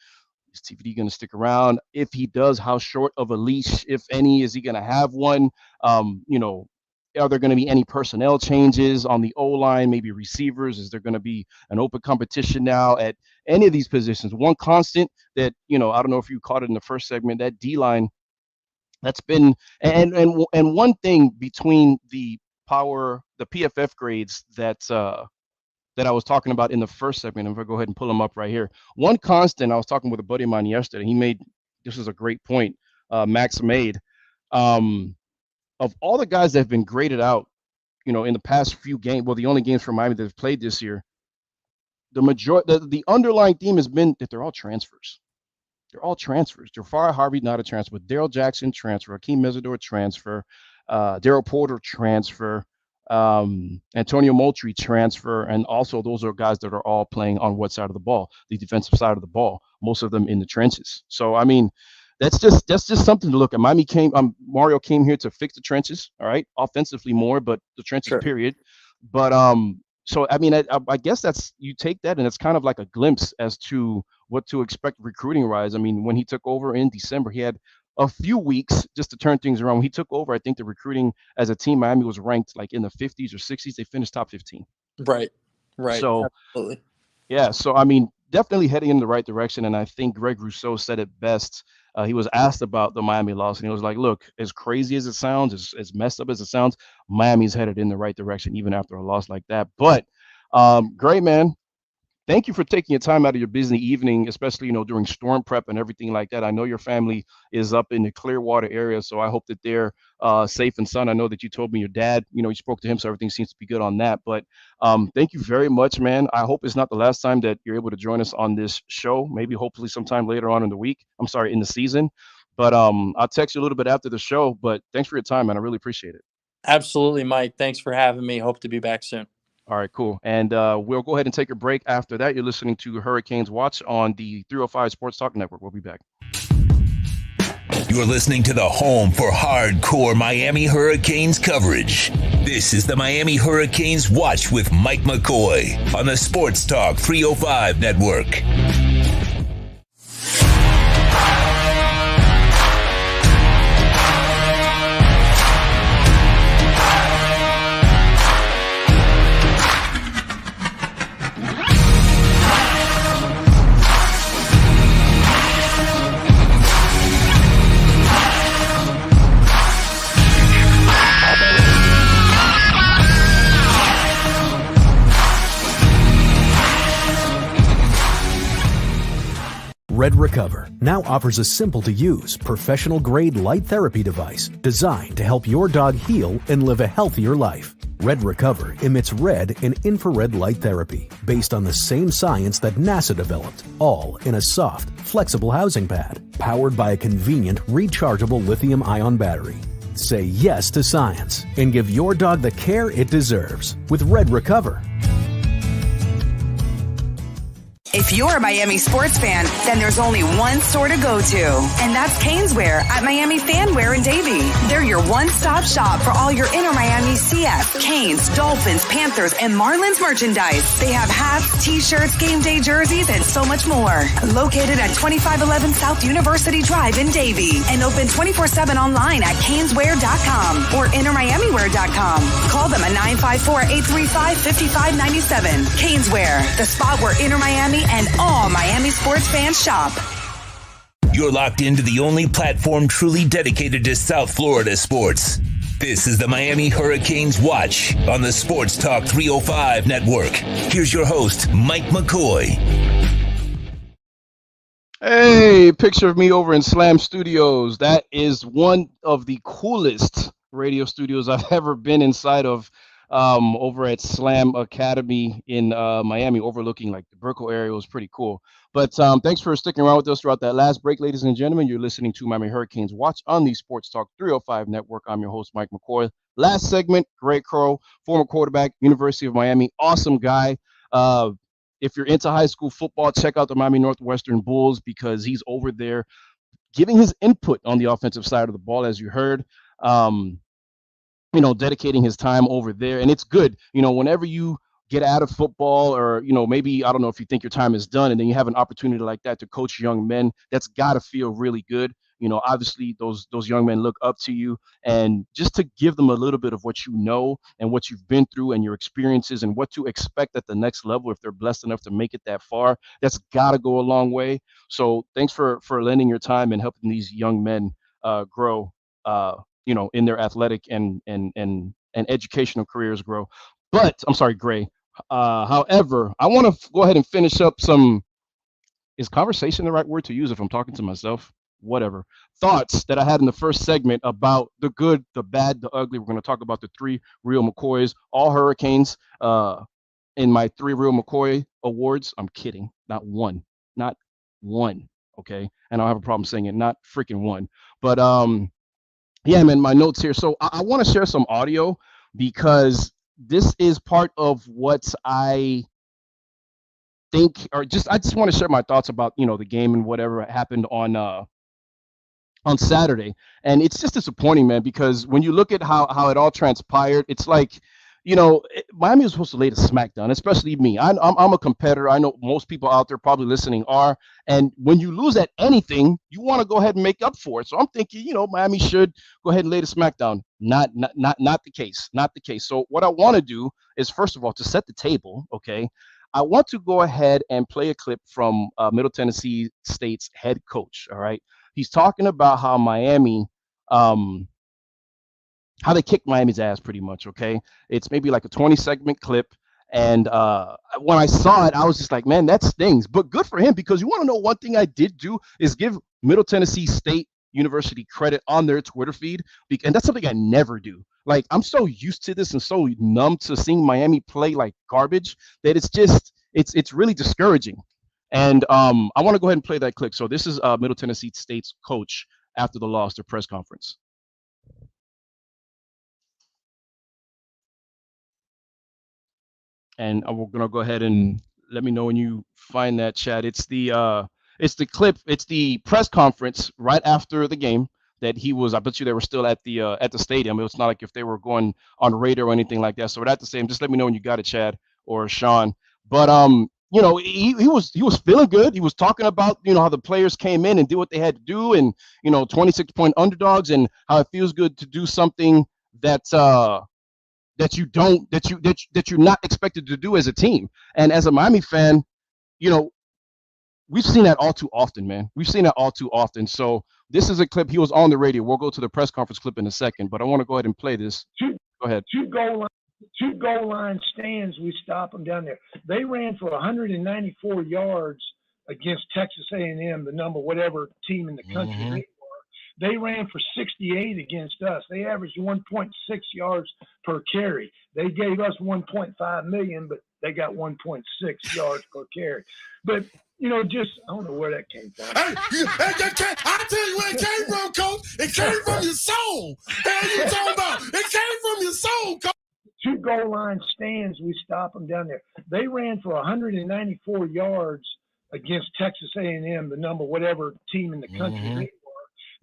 Is TVD going to stick around? If he does, how short of a leash, if any, is he going to have one? Are there going to be any personnel changes on the O-line, maybe receivers? Is there going to be an open competition now at any of these positions? One constant that, I don't know if you caught it in the first segment, that D-line, that's been, and one thing between the PFF grades that I was talking about in the first segment, I'm going to go ahead and pull them up right here. One constant, I was talking with a buddy of mine yesterday, this is a great point. Max made. Of all the guys that have been graded out, in the past few games, well, the only games for Miami that have played this year, the underlying theme has been that they're all transfers. They're all transfers. Jafar Harvey, not a transfer. Daryl Jackson, transfer. Akeem Mesidor, transfer. Daryl Porter, transfer. Antonio Moultrie, transfer. And also, those are guys that are all playing on what side of the ball? The defensive side of the ball. Most of them in the trenches. So, I mean, that's just something to look at. Mario came here to fix the trenches, all right, offensively more, but the trenches, Sure. period. But so I mean, I guess that's, you take that and it's kind of like a glimpse as to what to expect recruiting wise. I mean, when he took over in December, he had a few weeks just to turn things around. When he took over, I think the recruiting as a team, Miami was ranked like in the 50s or 60s. They finished top 15. Right. So Absolutely. yeah, so I mean, definitely heading in the right direction. And I think Greg Rousseau said it best. He was asked about the Miami loss, and he was like, look, as crazy as it sounds, as messed up as it sounds, Miami's headed in the right direction, even after a loss like that. But great, man. Thank you for taking your time out of your busy evening, especially, during storm prep and everything like that. I know your family is up in the Clearwater area, so I hope that they're safe and sound. I know that you told me your dad, you spoke to him, so everything seems to be good on that. But thank you very much, man. I hope it's not the last time that you're able to join us on this show. Maybe hopefully sometime later on in the week. I'm sorry, in the season. But I'll text you a little bit after the show. But thanks for your time, man. I really appreciate it. Absolutely, Mike. Thanks for having me. Hope to be back soon. All right, cool. And we'll go ahead and take a break. After that, you're listening to Hurricanes Watch on the 305 Sports Talk Network. We'll be back. You're listening to the home for hardcore Miami Hurricanes coverage. This is the Miami Hurricanes Watch with Mike McCoy on the Sports Talk 305 Network. Red Recover now offers a simple-to-use, professional-grade light therapy device designed to help your dog heal and live a healthier life. Red Recover emits red and infrared light therapy based on the same science that NASA developed, all in a soft, flexible housing pad powered by a convenient, rechargeable lithium-ion battery. Say yes to science and give your dog the care it deserves with Red Recover. If you're a Miami sports fan, then there's only one store to go to, and that's Caneswear at Miami Fanwear in Davie. They're your one-stop shop for all your inner Miami CF, Canes, Dolphins, Panthers, and Marlins merchandise. They have hats, t-shirts, game day jerseys, and so much more. Located at 2511 South University Drive in Davie, and open 24/7 online at caneswear.com or innermiamiwear.com. Call them at 954-835-5597. Caneswear, the spot where inner Miami and all Miami sports fans shop. You're locked into the only platform truly dedicated to South Florida sports. This is the Miami Hurricanes Watch on the Sports Talk 305 Network. Here's your host, Mike McCoy. Hey, picture of me over in Slam Studios. That is one of the coolest radio studios I've ever been inside of. Over at Slam Academy in Miami, overlooking like the Brickell area. Was pretty cool. But thanks for sticking around with us throughout that last break, ladies and gentlemen. You're listening to Miami Hurricanes Watch on the Sports Talk 305 Network. I'm your host, Mike McCoy. Last segment, Greg Crow, former quarterback, University of Miami, awesome guy. If you're into high school football, check out the Miami Northwestern Bulls because he's over there giving his input on the offensive side of the ball, as you heard. Dedicating his time over there. And it's good, whenever you get out of football or, maybe, I don't know if you think your time is done and then you have an opportunity like that to coach young men, that's got to feel really good. Obviously those young men look up to you, and just to give them a little bit of what you know and what you've been through and your experiences and what to expect at the next level if they're blessed enough to make it that far, that's got to go a long way. So thanks for lending your time and helping these young men grow in their athletic and educational careers grow. But I'm sorry, Gray. However, I want to go ahead and finish up is conversation the right word to use if I'm talking to myself? whatever thoughts that I had in the first segment about the good, the bad, the ugly. We're going to talk about the 3 real McCoys, all Hurricanes. In my 3 real McCoy awards, I'm kidding, not one. Okay, and I don't have a problem saying it, not freaking one. But yeah, man, my notes here. So I want to share some audio because this is part of what I think, or I just want to share my thoughts about the game and whatever happened on Saturday. And it's just disappointing, man, because when you look at how it all transpired, it's like, Miami was supposed to lay the smackdown, especially me. I'm a competitor. I know most people out there probably listening are. And when you lose at anything, you want to go ahead and make up for it. So I'm thinking, Miami should go ahead and lay the smackdown. Not the case. Not the case. So what I want to do is, first of all, to set the table, okay, I want to go ahead and play a clip from Middle Tennessee State's head coach, all right? He's talking about how Miami, how they kicked Miami's ass pretty much, okay? It's maybe like a 20-segment clip. And when I saw it, I was just like, man, that stings. But good for him, because you want to know one thing I did do is give Middle Tennessee State University credit on their Twitter feed. And that's something I never do. Like, I'm so used to this and so numb to seeing Miami play like garbage that it's really discouraging. And I want to go ahead and play that clip. So this is Middle Tennessee State's coach after the loss, their press conference. And we're gonna go ahead and let me know when you find that, Chad. It's the clip. It's the press conference right after the game that he was. I bet you they were still at the stadium. It's not like if they were going on radio or anything like that. So we're at the same. Just let me know when you got it, Chad or Sean. But he was feeling good. He was talking about how the players came in and did what they had to do, and 26-point underdogs, and how it feels good to do something that you're not expected to do as a team. And as a Miami fan, we've seen that all too often, man. We've seen that all too often. So this is a clip. He was on the radio. We'll go to the press conference clip in a second, but I want to go ahead and play this. Go ahead. Two goal line stands, we stop them down there. They ran for 194 yards against Texas A&M, the number whatever team in the country they were. They ran for 68 against us. They averaged 1.6 yards per carry. They gave us 1.5 million, but they got 1.6 yards per carry. But I don't know where that came from. I'll tell you where it came from, Coach. It came from your soul. What you talking about? It came from your soul, Coach. Two goal line stands, we stop them down there. They ran for 194 yards against Texas A&M, the number whatever team in the country they were.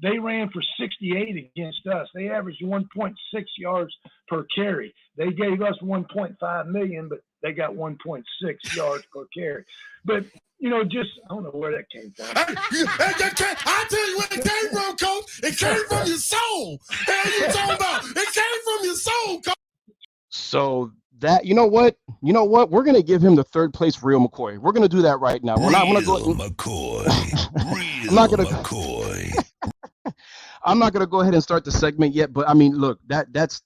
They ran for 68 against us. They averaged 1.6 yards per carry. They gave us 1.5 million, but they got 1.6 yards per carry. But I don't know where that came from. I'll tell you where it came from, Coach. It came from your soul. What you talking about? It came from your soul, Coach. So that what? We're gonna give him the 3rd place real McCoy. We're gonna do that right now. We're not gonna go McCoy. I'm not gonna McCoy. I'm not gonna go ahead and start the segment yet, but I mean, look, that's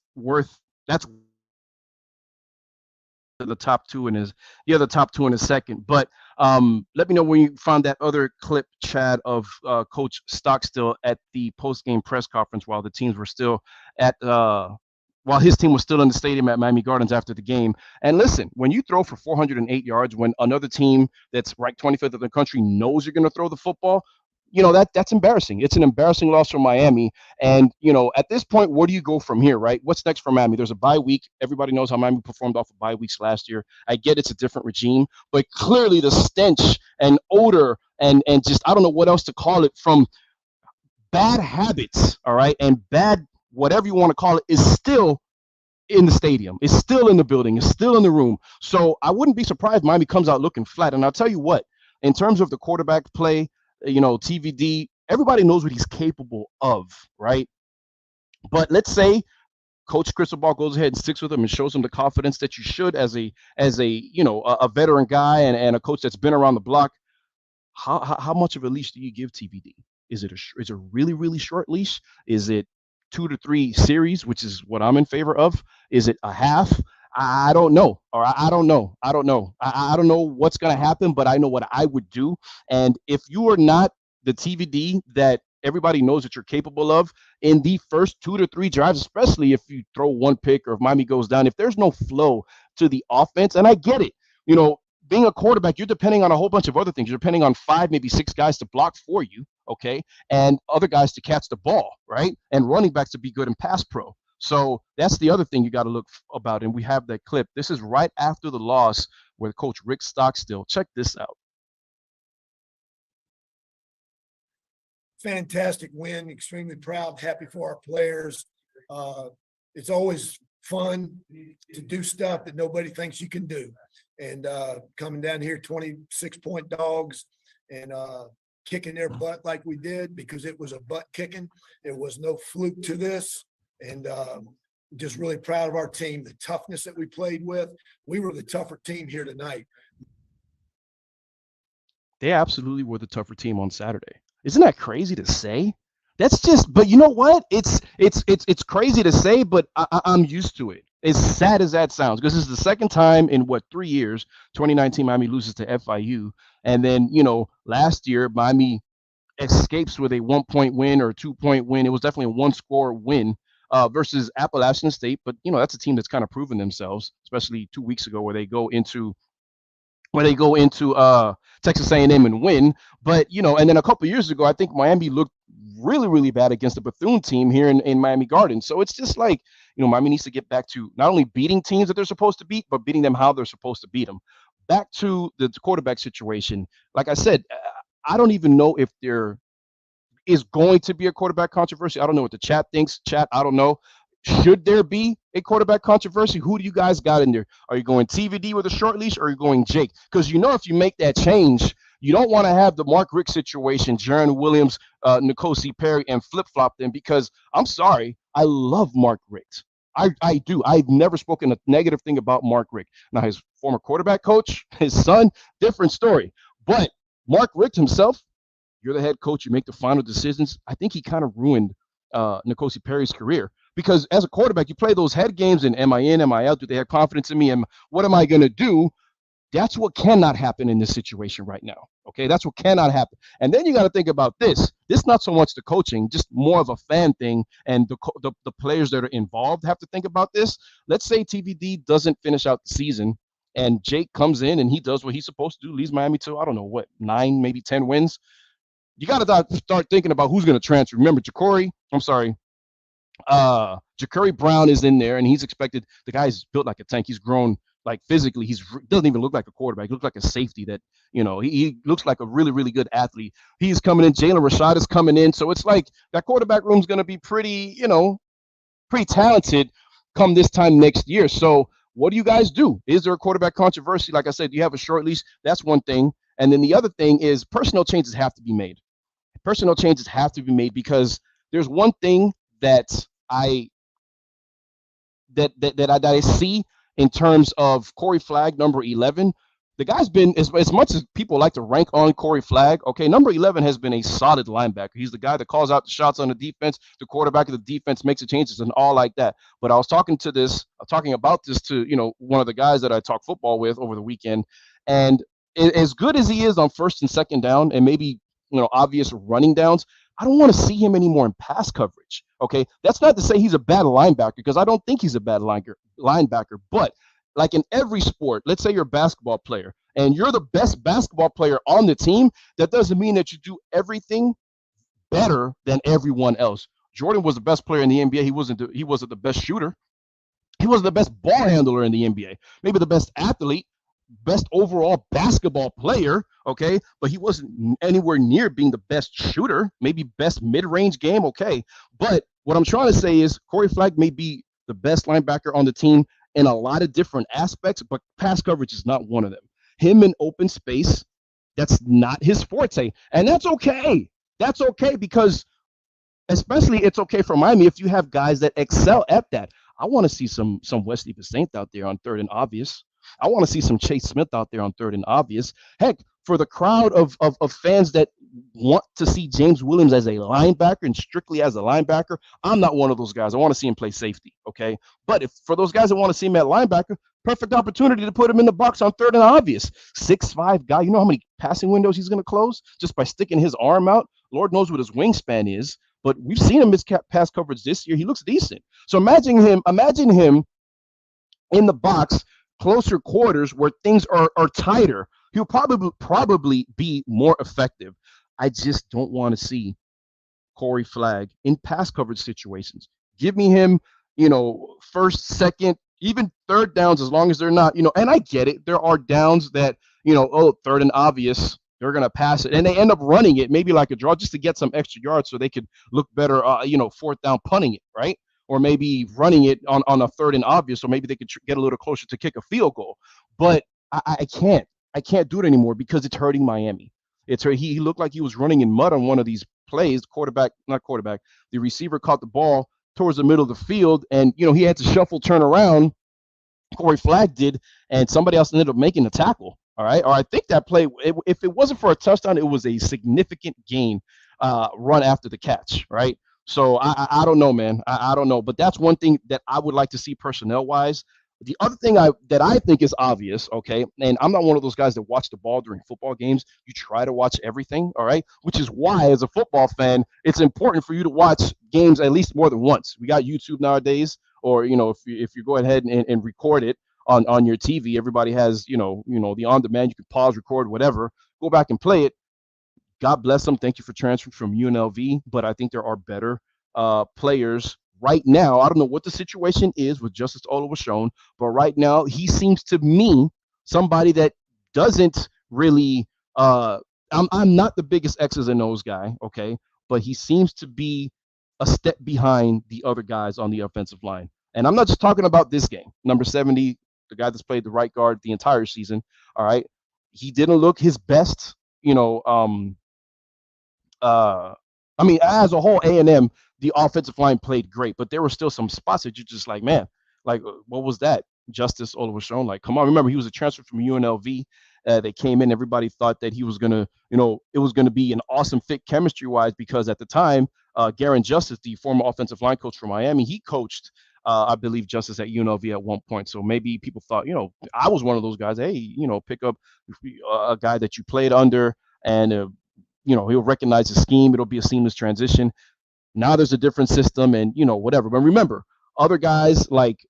the top 2 in his the top 2 in a second. But let me know when you found that other clip, Chad, of Coach Stockstill at the post-game press conference while the teams were still while his team was still in the stadium at Miami Gardens after the game. And listen, when you throw for 408 yards, when another team that's ranked 25th in the country knows you're going to throw the football, that's embarrassing. It's an embarrassing loss for Miami. And, at this point, where do you go from here, right? What's next for Miami? There's a bye week. Everybody knows how Miami performed off of bye weeks last year. I get it's a different regime, but clearly the stench and odor and just, I don't know what else to call it, from bad habits, all right, and bad whatever you want to call it, is still in the stadium. It's still in the building. It's still in the room. So I wouldn't be surprised Miami comes out looking flat. And I'll tell you what, in terms of the quarterback play, TVD, everybody knows what he's capable of, right? But let's say Coach Cristobal goes ahead and sticks with him and shows him the confidence that you should as a veteran guy and a coach that's been around the block. How much of a leash do you give TVD? Is it a really, really short leash? Is it 2 to 3 series, which is what I'm in favor of? Is it a half? I don't know. Or I don't know. I don't know. I don't know what's going to happen, but I know what I would do. And if you are not the TVD that everybody knows that you're capable of in the first 2 to 3 drives, especially if you throw one pick or if Miami goes down. If there's no flow to the offense, and I get it, being a quarterback, you're depending on a whole bunch of other things. You're depending on 5, maybe 6 guys to block for you, okay, and other guys to catch the ball, right, and running backs to be good in pass pro. So that's the other thing you got to look about, and we have that clip. This is right after the loss with Coach Rick Stockstill. Check this out. Fantastic win, extremely proud, happy for our players. It's always fun to do stuff that nobody thinks you can do. And coming down here, 26-point dogs, and kicking their butt like we did, because it was a butt kicking. There was no fluke to this. And just really proud of our team, the toughness that we played with. We were the tougher team here tonight. They absolutely were the tougher team on Saturday. Isn't that crazy to say? That's just, but you know what? It's crazy to say, but I'm used to it. As sad as that sounds, because this is the second time in 3 years, 2019 Miami loses to FIU, and then last year Miami escapes with a 1-point win or a 2-point win. It was definitely a 1-score win versus Appalachian State, but that's a team that's kind of proven themselves, especially 2 weeks ago where they go into Texas A&M and win. But and then a couple of years ago, I think Miami looked really, really bad against the Bethune team here in Miami Gardens. So it's just like, Miami needs to get back to not only beating teams that they're supposed to beat, but beating them how they're supposed to beat them. Back to the quarterback situation. Like I said, I don't even know if there is going to be a quarterback controversy. I don't know what the chat thinks. Chat, I don't know. Should there be a quarterback controversy? Who do you guys got in there? Are you going TVD with a short leash, or are you going Jake? Because if you make that change, you don't want to have the Mark Richt situation, Jaron Williams, N'Kosi Perry, and flip-flop them, because I'm sorry, I love Mark Richt. I do. I've never spoken a negative thing about Mark Richt. Now, his former quarterback coach, his son, different story. But Mark Richt himself, you're the head coach, you make the final decisions. I think he kind of ruined N'Kosi Perry's career, because as a quarterback, you play those head games and am I in, am I out? Do they have confidence in me? And what am I going to do? That's what cannot happen in this situation right now. Okay, that's what cannot happen. And then you got to think about this. This not so much the coaching, just more of a fan thing, and the players that are involved have to think about this. Let's say TVD doesn't finish out the season, and Jake comes in and he does what he's supposed to do, leads Miami to, 9, maybe 10 wins. You got to start thinking about who's going to transfer. Remember, Ja'Cory Brown is in there, and he's expected. The guy's built like a tank. He's grown. Like physically, doesn't even look like a quarterback. He looks like a safety that, he looks like a really, really good athlete. He's coming in. Jalen Rashad is coming in. So it's like that quarterback room is going to be pretty talented come this time next year. So what do you guys do? Is there a quarterback controversy? Like I said, you have a short leash. That's one thing. And then the other thing is personnel changes have to be made. Personnel changes have to be made, because there's one thing that I see in terms of Corey Flagg, number 11. The guy's been, as much as people like to rank on Corey Flagg, okay, number 11 has been a solid linebacker. He's the guy that calls out the shots on the defense. The quarterback of the defense makes the changes and all like that. But I was talking about this to, one of the guys that I talk football with over the weekend. And as good as he is on first and second down, and maybe, obvious running downs, I don't want to see him anymore in pass coverage. Okay, that's not to say he's a bad linebacker, because I don't think he's a bad linebacker. But like in every sport, let's say you're a basketball player and you're the best basketball player on the team. That doesn't mean that you do everything better than everyone else. Jordan was the best player in the NBA. He wasn't the best shooter. He wasn't the best ball handler in the NBA. Maybe the best athlete, best overall basketball player, okay, but he wasn't anywhere near being the best shooter. Maybe best mid-range game, okay. But what I'm trying to say is Corey Flagg may be the best linebacker on the team in a lot of different aspects, but pass coverage is not one of them. Him in open space, that's not his forte, and that's okay. That's okay, because especially it's okay for Miami if you have guys that excel at that. I want to see some Wesley Saint out there on third and obvious. I want to see some Chase Smith out there on third and obvious. Heck, for the crowd of fans that want to see James Williams as a linebacker and strictly as a linebacker. I'm not one of those guys. I want to see him play safety, okay? But if for those guys that want to see him at linebacker, perfect opportunity to put him in the box on third and obvious. 6'5" guy. You know how many passing windows he's going to close just by sticking his arm out? Lord knows what his wingspan is, but we've seen him miss pass coverage this year. He looks decent. So imagine him in the box, closer quarters where things are tighter. He'll probably be more effective. I just don't want to see Corey Flagg in pass coverage situations. Give me him, first, second, even third downs, as long as they're not, and I get it. There are downs that, third and obvious, they're going to pass it. And they end up running it, maybe like a draw, just to get some extra yards so they could look better, fourth down punting it, right? Or maybe running it on a third and obvious, or maybe they could get a little closer to kick a field goal. But I can't do it anymore because it's hurting Miami. He looked like he was running in mud on one of these plays. The receiver caught the ball towards the middle of the field, and he had to shuffle, turn around. Corey Flagg did, and somebody else ended up making the tackle. All right, or I think that play, if it wasn't for a touchdown, it was a significant gain run after the catch. Right. So I don't know, man. I don't know, but that's one thing that I would like to see personnel wise. The other thing that I think is obvious, okay, and I'm not one of those guys that watch the ball during football games. You try to watch everything, all right, which is why, as a football fan, it's important for you to watch games at least more than once. We got YouTube nowadays, or if you go ahead and record it on your TV, everybody has the on demand. You can pause, record, whatever, go back and play it. God bless them. Thank you for transferring from UNLV, but I think there are better players right now. I don't know what the situation is with Justice Oluwaseun, but right now he seems to me somebody that doesn't really. I'm not the biggest X's and O's guy, okay, but he seems to be a step behind the other guys on the offensive line. And I'm not just talking about this game. Number 70, the guy that's played the right guard the entire season. All right, he didn't look his best. As a whole, A&M, the offensive line played great, but there were still some spots that you're just like, man, like, what was that? Justice Oluwaseun, like, come on. Remember, he was a transfer from UNLV. They came in. Everybody thought that he was going to, it was going to be an awesome fit chemistry-wise because at the time, Garen Justice, the former offensive line coach for Miami, he coached, I believe, Justice at UNLV at one point. So maybe people thought, I was one of those guys, hey, pick up a guy that you played under and, he'll recognize the scheme. It'll be a seamless transition. Now there's a different system and, whatever. But remember, other guys like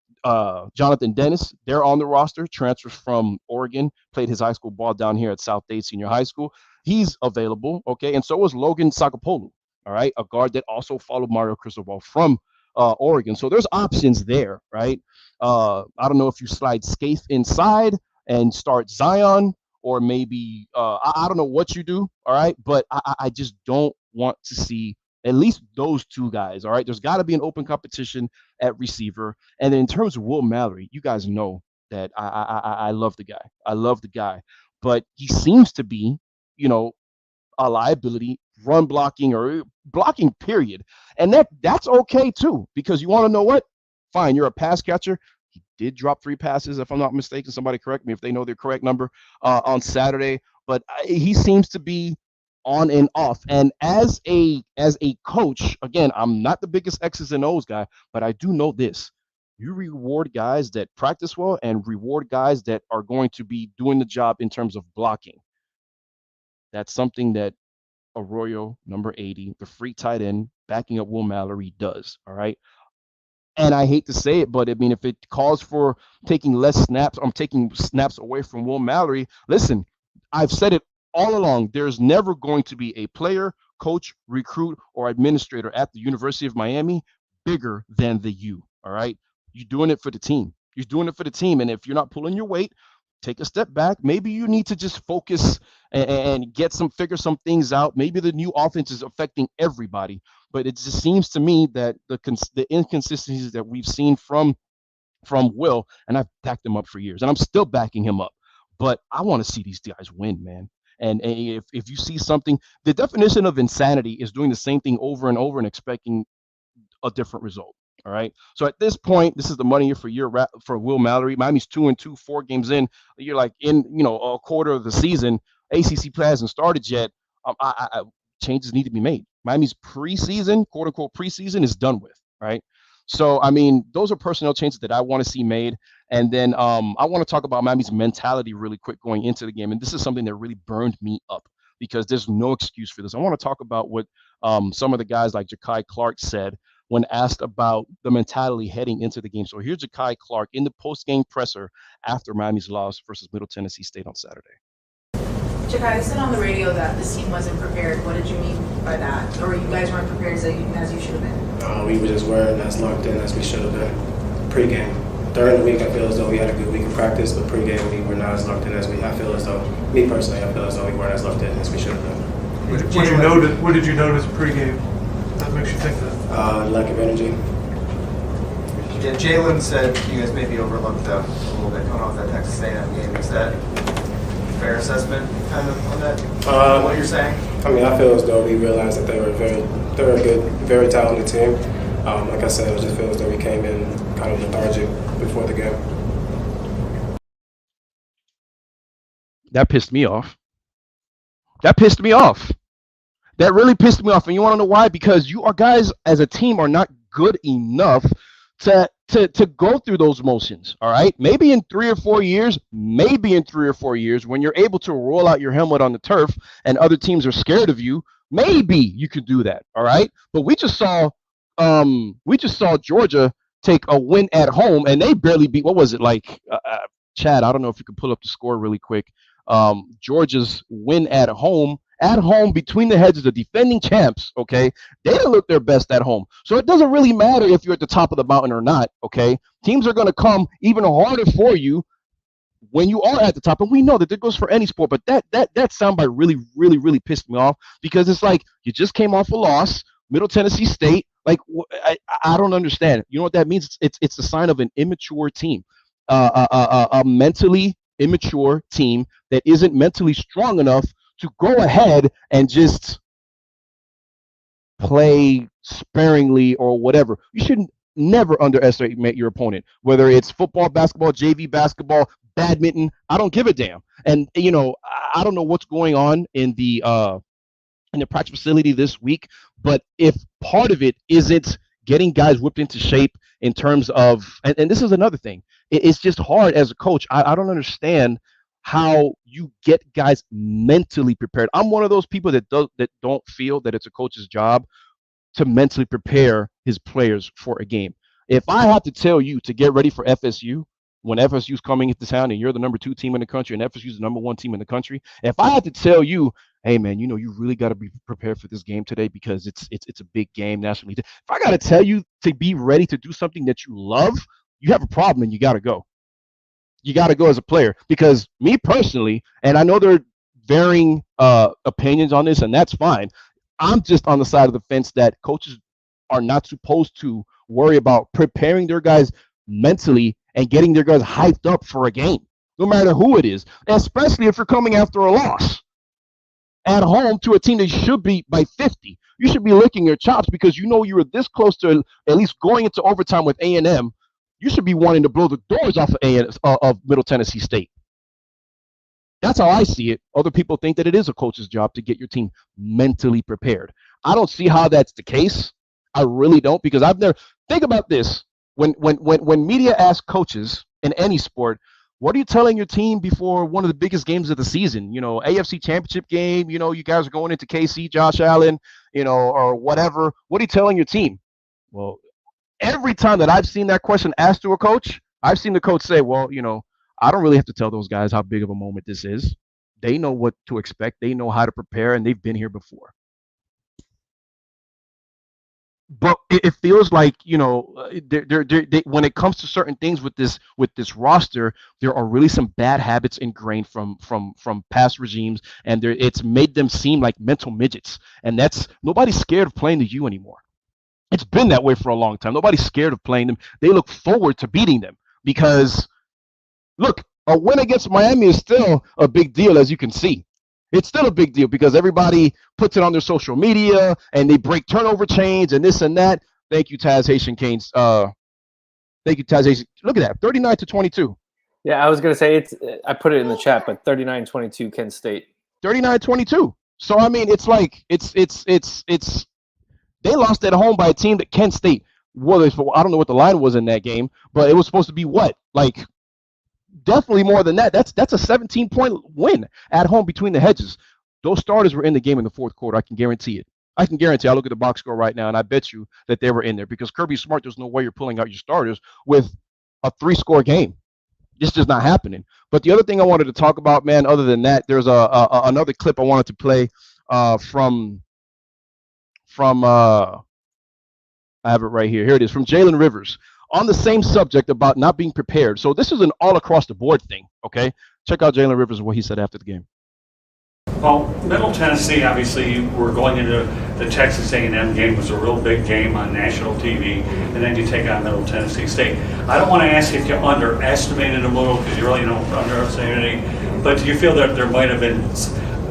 Jonathan Dennis, they're on the roster, transfers from Oregon, played his high school ball down here at South Dade Senior High School. He's available, okay? And so was Logan Sakapolu, all right? A guard that also followed Mario Cristobal from Oregon. So there's options there, right? I don't know if you slide Scaife inside and start Zion, or maybe I don't know what you do, all right? But I just don't want to see at least those two guys, all right? There's got to be an open competition at receiver. And then in terms of Will Mallory, you guys know that I love the guy. I love the guy. But he seems to be, a liability, run blocking or blocking, period. And that's okay, too, because you want to know what? Fine, you're a pass catcher. He did drop 3 passes, if I'm not mistaken. Somebody correct me if they know the correct number on Saturday. But he seems to be on and off. And as a coach, again, I'm not the biggest X's and O's guy, but I do know this. You reward guys that practice well and reward guys that are going to be doing the job in terms of blocking. That's something that Arroyo, number 80, the free tight end, backing up Will Mallory does, all right? And I hate to say it, but I mean, if it calls for taking less snaps, I'm taking snaps away from Will Mallory. Listen, I've said it all along. There's never going to be a player, coach, recruit, or administrator at the University of Miami bigger than the U, all right? You're doing it for the team. You're doing it for the team. And if you're not pulling your weight, take a step back. Maybe you need to just focus and figure some things out. Maybe the new offense is affecting everybody. But it just seems to me that the inconsistencies that we've seen from Will, and I've backed him up for years, and I'm still backing him up. But I want to see these guys win, man. And if you see something, the definition of insanity is doing the same thing over and over and expecting a different result. All right. So at this point, this is the money year for Will Mallory. Miami's 2-2, 4 games in. You're like in, a quarter of the season. ACC play hasn't started yet. changes need to be made. Miami's preseason, quote unquote preseason, is done with, right? So, I mean, those are personnel changes that I want to see made. And then I want to talk about Miami's mentality really quick going into the game. And this is something that really burned me up because there's no excuse for this. I want to talk about what some of the guys like Ja'Kai Clark said when asked about the mentality heading into the game. So here's Ja'Kai Clark in the post-game presser after Miami's loss versus Middle Tennessee State on Saturday. Ja'Kai, you said on the radio that this team wasn't prepared. What did you mean by that? Or you guys weren't prepared as you should have been? We were just weren't as locked in as we should have been pre-game. During the week, I feel as though we had a good week of practice, but pre-game, we were not as locked in as I feel as though, me personally, I feel as though we weren't as locked in as we should have been. What did you notice pre-game that makes you think that? Lack of energy. Yeah, Jalen said you guys maybe overlooked them a little bit coming off that Texas A&M game. Is that a fair assessment kind of on that, what you're saying? I mean, I feel as though we realized that they were a good, very talented team. Like I said, I just feel as though we came in kind of lethargic before the game. That pissed me off. That really pissed me off. And you want to know why? Because you guys as a team are not good enough to go through those motions. All right. Maybe in 3 or 4 years, when you're able to roll out your helmet on the turf and other teams are scared of you, maybe you could do that. All right. But we just saw Georgia take a win at home and they barely beat, what was it like? Chad, I don't know if you could pull up the score really quick. Georgia's win at home between the heads of the defending champs, okay? They didn't look their best at home. So it doesn't really matter if you're at the top of the mountain or not, okay? Teams are going to come even harder for you when you are at the top. And we know that goes for any sport, but that soundbite really pissed me off because it's like you just came off a loss, Middle Tennessee State. Like, I don't understand. You know what that means? It's a sign of an immature team, a mentally immature team that isn't mentally strong enough to go ahead and just play sparingly or whatever. You shouldn't never underestimate your opponent, whether it's football, basketball, JV basketball, badminton. I don't give a damn. And, you know, I don't know what's going on in the practice facility this week, but if part of it isn't getting guys whipped into shape in terms of, and this is another thing, it's just hard as a coach. I don't understand how you get guys mentally prepared. I'm one of those people that don't feel that it's a coach's job to mentally prepare his players for a game. If I have to tell you to get ready for FSU, when FSU's coming into town and you're the number 2 team in the country and FSU's the number 1 team in the country, if I had to tell you, hey man, you know, you really got to be prepared for this game today because it's a big game nationally. If I got to tell you to be ready to do something that you love, you have a problem and you got to go. You got to go as a player, because me personally, and I know there are varying opinions on this, and that's fine. I'm just on the side of the fence that coaches are not supposed to worry about preparing their guys mentally and getting their guys hyped up for a game, no matter who it is, especially if you're coming after a loss at home to a team that should beat by 50. You should be licking your chops because you know you were this close to at least going into overtime with A&M. You should be wanting to blow the doors off of Middle Tennessee State. That's how I see it. Other people think that it is a coach's job to get your team mentally prepared. I don't see how that's the case. I really don't, because I've never think about this. When media asks coaches in any sport, what are you telling your team before one of the biggest games of the season? You know, AFC Championship game, you know, you guys are going into KC, Josh Allen, you know, or whatever. What are you telling your team? Well, every time that I've seen that question asked to a coach, I've seen the coach say, well, you know, I don't really have to tell those guys how big of a moment this is. They know what to expect. They know how to prepare, and they've been here before. But it feels like, you know, when it comes to certain things with this roster, there are really some bad habits ingrained from past regimes, and it's made them seem like mental midgets. And nobody's scared of playing the U anymore. It's been that way for a long time. Nobody's scared of playing them. They look forward to beating them because, look, a win against Miami is still a big deal, as you can see. It's still a big deal because everybody puts it on their social media and they break turnover chains and this and that. Thank you, Taz Haitian Canes. Thank you, Taz Haitian. Look at that, 39-22. Yeah, I was going to say, I put it in the chat, but 39-22 Kent State. 39-22. So I mean, it's like it's they lost at home by a team that Kent State. Well, I don't know what the line was in that game, but it was supposed to be what, like definitely more than that. That's a 17-point win at home between the hedges. Those starters were in the game in the fourth quarter. I can guarantee it. I can guarantee. I look at the box score right now, and I bet you that they were in there because Kirby Smart. There's no way you're pulling out your starters with a 3-score game. It's just not happening. But the other thing I wanted to talk about, man, other than that, there's another clip I wanted to play from I have it right here. Here it is from Jalen Rivers on the same subject about not being prepared. So this is an all across the board thing. Okay, check out Jalen Rivers and what he said after the game. Well, Middle Tennessee, obviously, we're going into the Texas A&M game. It was a real big game on national TV, and then you take on Middle Tennessee State. I don't want to ask if you underestimated them a little, because you really don't underestimate any, but do you feel that there might have been,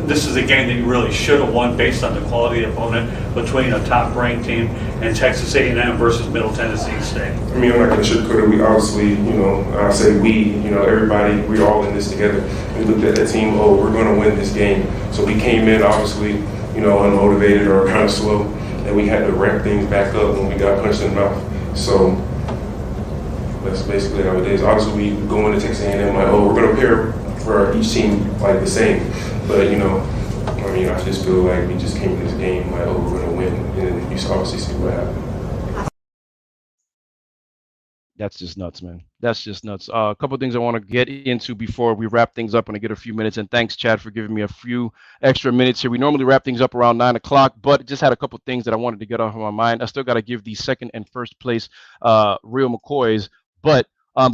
this is a game that you really should have won based on the quality of opponent between a top-ranked team and Texas A&M versus Middle Tennessee State? I mean, I'm not going to sugarcoat it. We obviously, I say we, everybody, we're all in this together. We looked at that team, we're going to win this game. So we came in, obviously, unmotivated or kind of slow, and we had to ramp things back up when we got punched in the mouth. So that's basically how it is. Obviously, we go into Texas A&M like, we're going to prepare for each team like the same. But, I just feel like we just came to this game like, we're going to win, and you obviously see what happened. That's just nuts, man. That's just nuts. A couple of things I want to get into before we wrap things up and I get a few minutes. And thanks, Chad, for giving me a few extra minutes here. We normally wrap things up around 9 o'clock, but just had a couple of things that I wanted to get off of my mind. I still got to give the second and first place real McCoys. But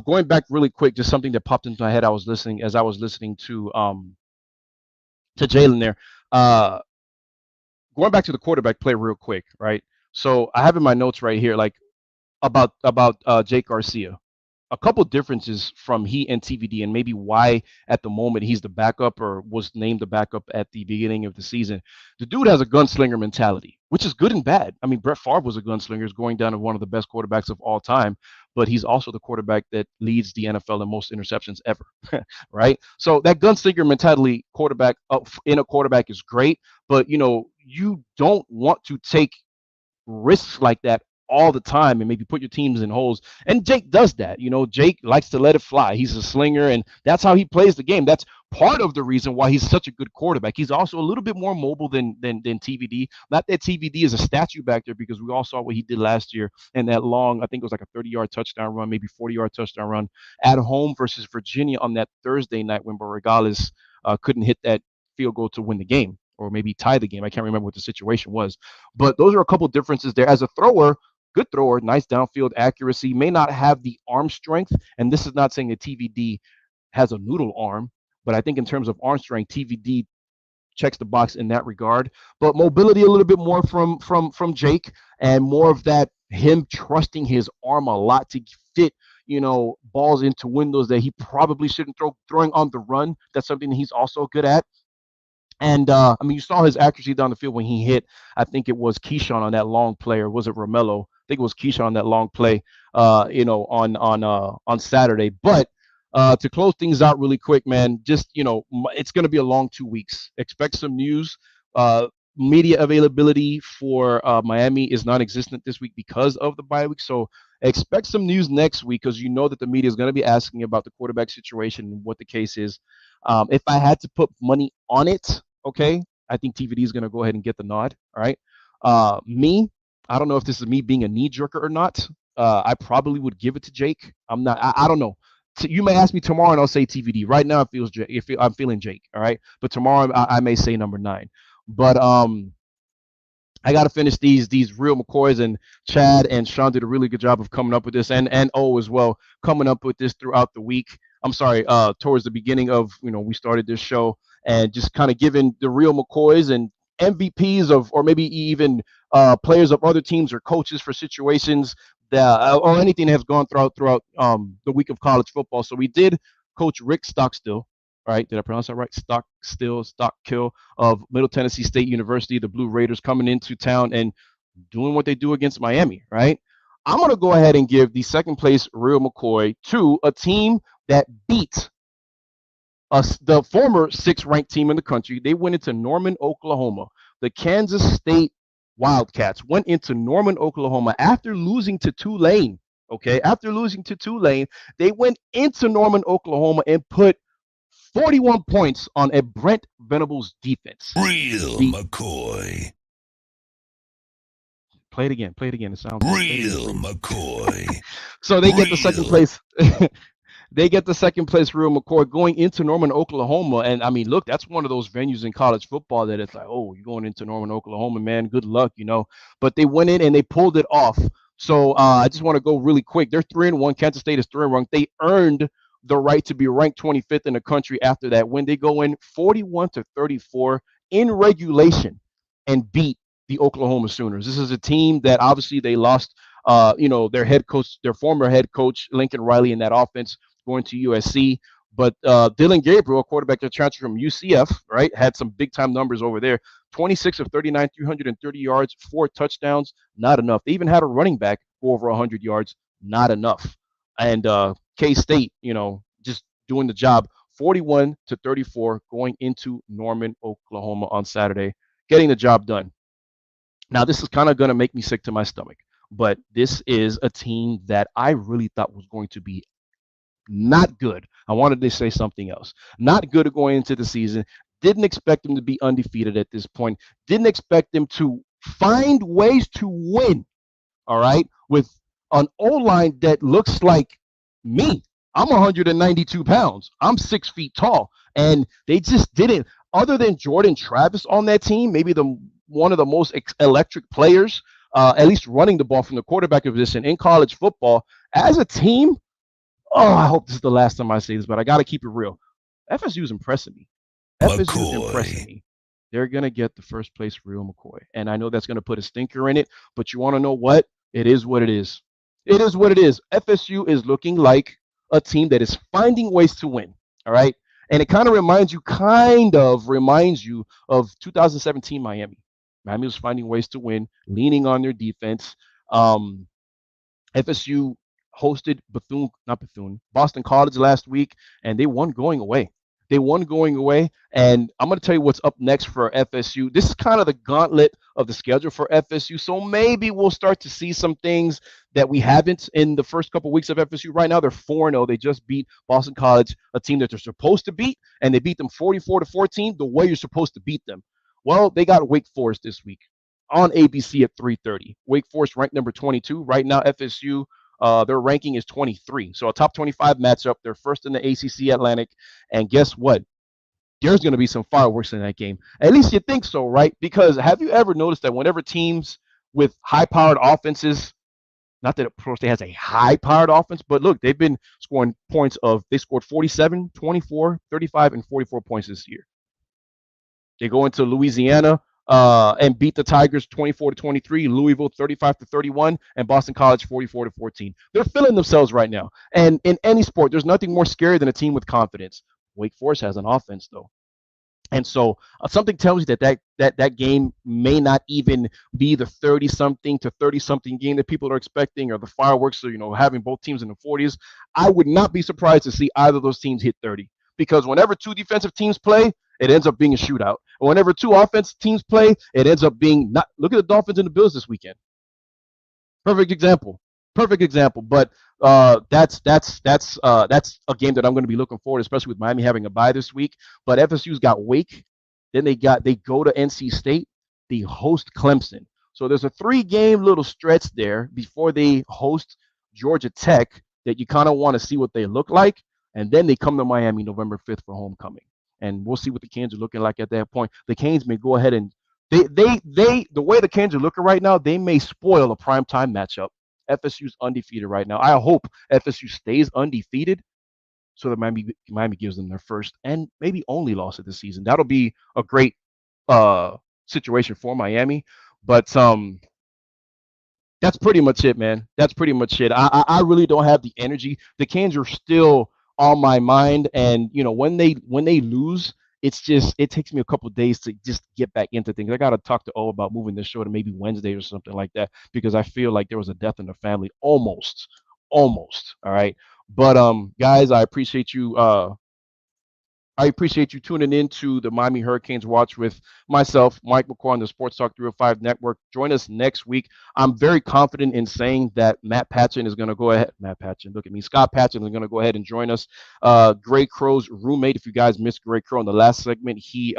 going back really quick, just something that popped into my head. I was listening to Jalen there. Going back to the quarterback play real quick, right? So I have in my notes right here, like, about Jake Garcia. A couple differences from he and TVD and maybe why at the moment he's the backup or was named the backup at the beginning of the season. The dude has a gunslinger mentality, which is good and bad. I mean, Brett Favre was a gunslinger, is going down to one of the best quarterbacks of all time, but he's also the quarterback that leads the NFL in most interceptions ever, right? So that gunslinger mentality in a quarterback is great, but you don't want to take risks like that all the time and maybe put your teams in holes. And Jake does that. Jake likes to let it fly. He's a slinger, and that's how he plays the game. That's part of the reason why he's such a good quarterback. He's also a little bit more mobile than TVD. Not that TVD is a statue back there, because we all saw what he did last year in that long, I think it was like a 30-yard touchdown run, maybe 40-yard touchdown run at home versus Virginia on that Thursday night when Borregales couldn't hit that field goal to win the game or maybe tie the game. I can't remember what the situation was. But those are a couple differences there. As a thrower, good thrower, nice downfield accuracy, may not have the arm strength. And this is not saying that TVD has a noodle arm, but I think in terms of arm strength, TVD checks the box in that regard. But mobility a little bit more from Jake, and more of that him trusting his arm a lot to fit balls into windows that he probably shouldn't throwing on the run. That's something that he's also good at. And, you saw his accuracy down the field when he hit, I think it was Keyshawn on that long play, or was it Romello? I think it was Keyshawn on that long play, on Saturday. But to close things out really quick, man, just, it's going to be a long 2 weeks. Expect some news. Media availability for Miami is non-existent this week because of the bye week. So expect some news next week, because that the media is going to be asking about the quarterback situation and what the case is. If I had to put money on it, okay, I think TVD is going to go ahead and get the nod. All right. I don't know if this is me being a knee jerker or not. I probably would give it to Jake. I don't know. You may ask me tomorrow and I'll say TVD. Right now I'm feeling Jake. All right. But tomorrow I may say number 9. But I got to finish these real McCoys, and Chad and Sean did a really good job of coming up with this, and O as well, coming up with this throughout the week. I'm sorry, towards the beginning of, we started this show, and just kind of giving the real McCoys and MVPs or maybe even players of other teams or coaches for situations that or anything that has gone throughout the week of college football. So we did Coach Rick Stockstill. Right? Did I pronounce that right? Stockkill of Middle Tennessee State University, the Blue Raiders coming into town and doing what they do against Miami, right? I'm going to go ahead and give the second place Real McCoy to a team that beat the former 6th-ranked team in the country. They went into Norman, Oklahoma. The Kansas State Wildcats went into Norman, Oklahoma after losing to Tulane. Okay, after losing to Tulane, they went into Norman, Oklahoma, and put 41 points on a Brent Venables defense. Real McCoy. Play it again. Play it again. It sounds Real McCoy. So they get the second place. They get the second place, Real McCoy, going into Norman, Oklahoma. And I mean, look, that's one of those venues in college football that it's like, oh, you're going into Norman, Oklahoma, man. Good luck, you know. But they went in and they pulled it off. So I just want to go really quick. They're 3-1. Kansas State is 3-1. They earned the right to be ranked 25th in the country after that when they go in 41-34 in regulation and beat the Oklahoma Sooners. This is a team that obviously they lost, their head coach, their former head coach, Lincoln Riley, in that offense going to USC. But Dylan Gabriel, a quarterback that transferred from UCF, right, had some big-time numbers over there. 26 of 39, 330 yards, 4 touchdowns, not enough. They even had a running back go over 100 yards, not enough. And K-State, just doing the job, 41-34, going into Norman, Oklahoma on Saturday, getting the job done. Now, this is kind of going to make me sick to my stomach, but this is a team that I really thought was going to be not good. I wanted to say something else. Not good going into the season. Didn't expect them to be undefeated at this point. Didn't expect them to find ways to win, all right, with an O-line that looks like me. I'm 192 pounds. I'm 6 feet tall. And they just didn't, other than Jordan Travis on that team, maybe one of the most electric players, at least running the ball from the quarterback position in college football, as a team. Oh, I hope this is the last time I say this, but I got to keep it real. FSU is impressing me. FSU is impressing me. They're going to get the first place, Real McCoy. And I know that's going to put a stinker in it, but you want to know what? It is what it is. It is what it is. FSU is looking like a team that is finding ways to win, all right? And it kind of reminds you of 2017 Miami. Miami was finding ways to win, leaning on their defense. FSU hosted Boston College last week, and they won going away. And I'm going to tell you what's up next for FSU. This is kind of the gauntlet of the schedule for FSU, so maybe we'll start to see some things that we haven't in the first couple of weeks of FSU. Right now, they're 4-0. They just beat Boston College, a team that they're supposed to beat, and they beat them 44-14 the way you're supposed to beat them. Well, they got Wake Forest this week on ABC at 3:30. Wake Forest ranked number 22. Right now, FSU, their ranking is 23. So a top 25 matchup. They're first in the ACC Atlantic. And guess what? There's going to be some fireworks in that game. At least you think so, right? Because have you ever noticed that whenever teams with high-powered offenses, not that Pro State has a high-powered offense, but look, they've been scoring points they scored 47, 24, 35, and 44 points this year. They go into Louisiana and beat the Tigers 24-23, Louisville 35-31, and Boston College 44-14. They're filling themselves right now. And in any sport, there's nothing more scary than a team with confidence. Wake Forest has an offense, though. And so something tells you that game may not even be the 30-something to 30-something game that people are expecting, or the fireworks, or, having both teams in the 40s. I would not be surprised to see either of those teams hit 30. Because whenever two defensive teams play, it ends up being a shootout. And whenever two offensive teams play, it ends up being not. Look at the Dolphins and the Bills this weekend. Perfect example. But that's a game that I'm going to be looking forward, especially with Miami having a bye this week. But FSU's got Wake, then they go to NC State, they host Clemson. So there's a 3-game little stretch there before they host Georgia Tech that you kind of want to see what they look like, and then they come to Miami November 5th for homecoming. And we'll see what the Canes are looking like at that point. The Canes may go ahead and the way the Canes are looking right now, they may spoil a primetime matchup. FSU's undefeated right now. I hope FSU stays undefeated so that Miami gives them their first and maybe only loss of the season. That'll be a great situation for Miami. But that's pretty much it, man. That's pretty much it. I really don't have the energy. The Canes are still on my mind, and when they lose, it takes me a couple of days to just get back into things. I got to talk to O about moving this show to maybe Wednesday or something like that, because I feel like there was a death in the family almost. All right. But guys, I appreciate you I appreciate you tuning in to the Miami Hurricanes Watch with myself, Mike McCoy, on the Sports Talk 305 Network. Join us next week. I'm very confident in saying that Scott Patchen is going to go ahead and join us. Gray Crow's roommate. If you guys missed Gray Crow in the last segment, he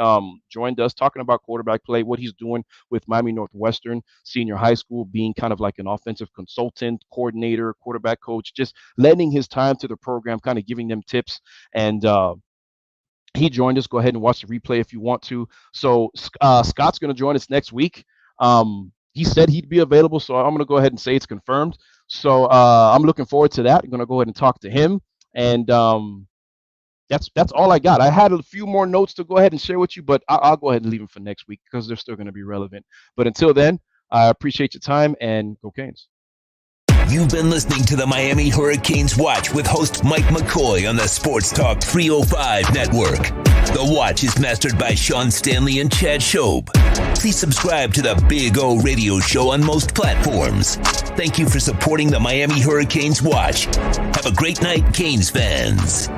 joined us talking about quarterback play, what he's doing with Miami Northwestern Senior High School, being kind of like an offensive consultant, coordinator, quarterback coach, just lending his time to the program, kind of giving them tips. And he joined us. Go ahead and watch the replay if you want to. So Scott's going to join us next week. He said he'd be available, so I'm going to go ahead and say it's confirmed. So I'm looking forward to that. I'm going to go ahead and talk to him. And that's all I got. I had a few more notes to go ahead and share with you, but I'll go ahead and leave them for next week because they're still going to be relevant. But until then, I appreciate your time, and go Canes. You've been listening to the Miami Hurricanes Watch with host Mike McCoy on the Sports Talk 305 Network. The Watch is mastered by Sean Stanley and Chad Shobe. Please subscribe to the Big O Radio Show on most platforms. Thank you for supporting the Miami Hurricanes Watch. Have a great night, Canes fans.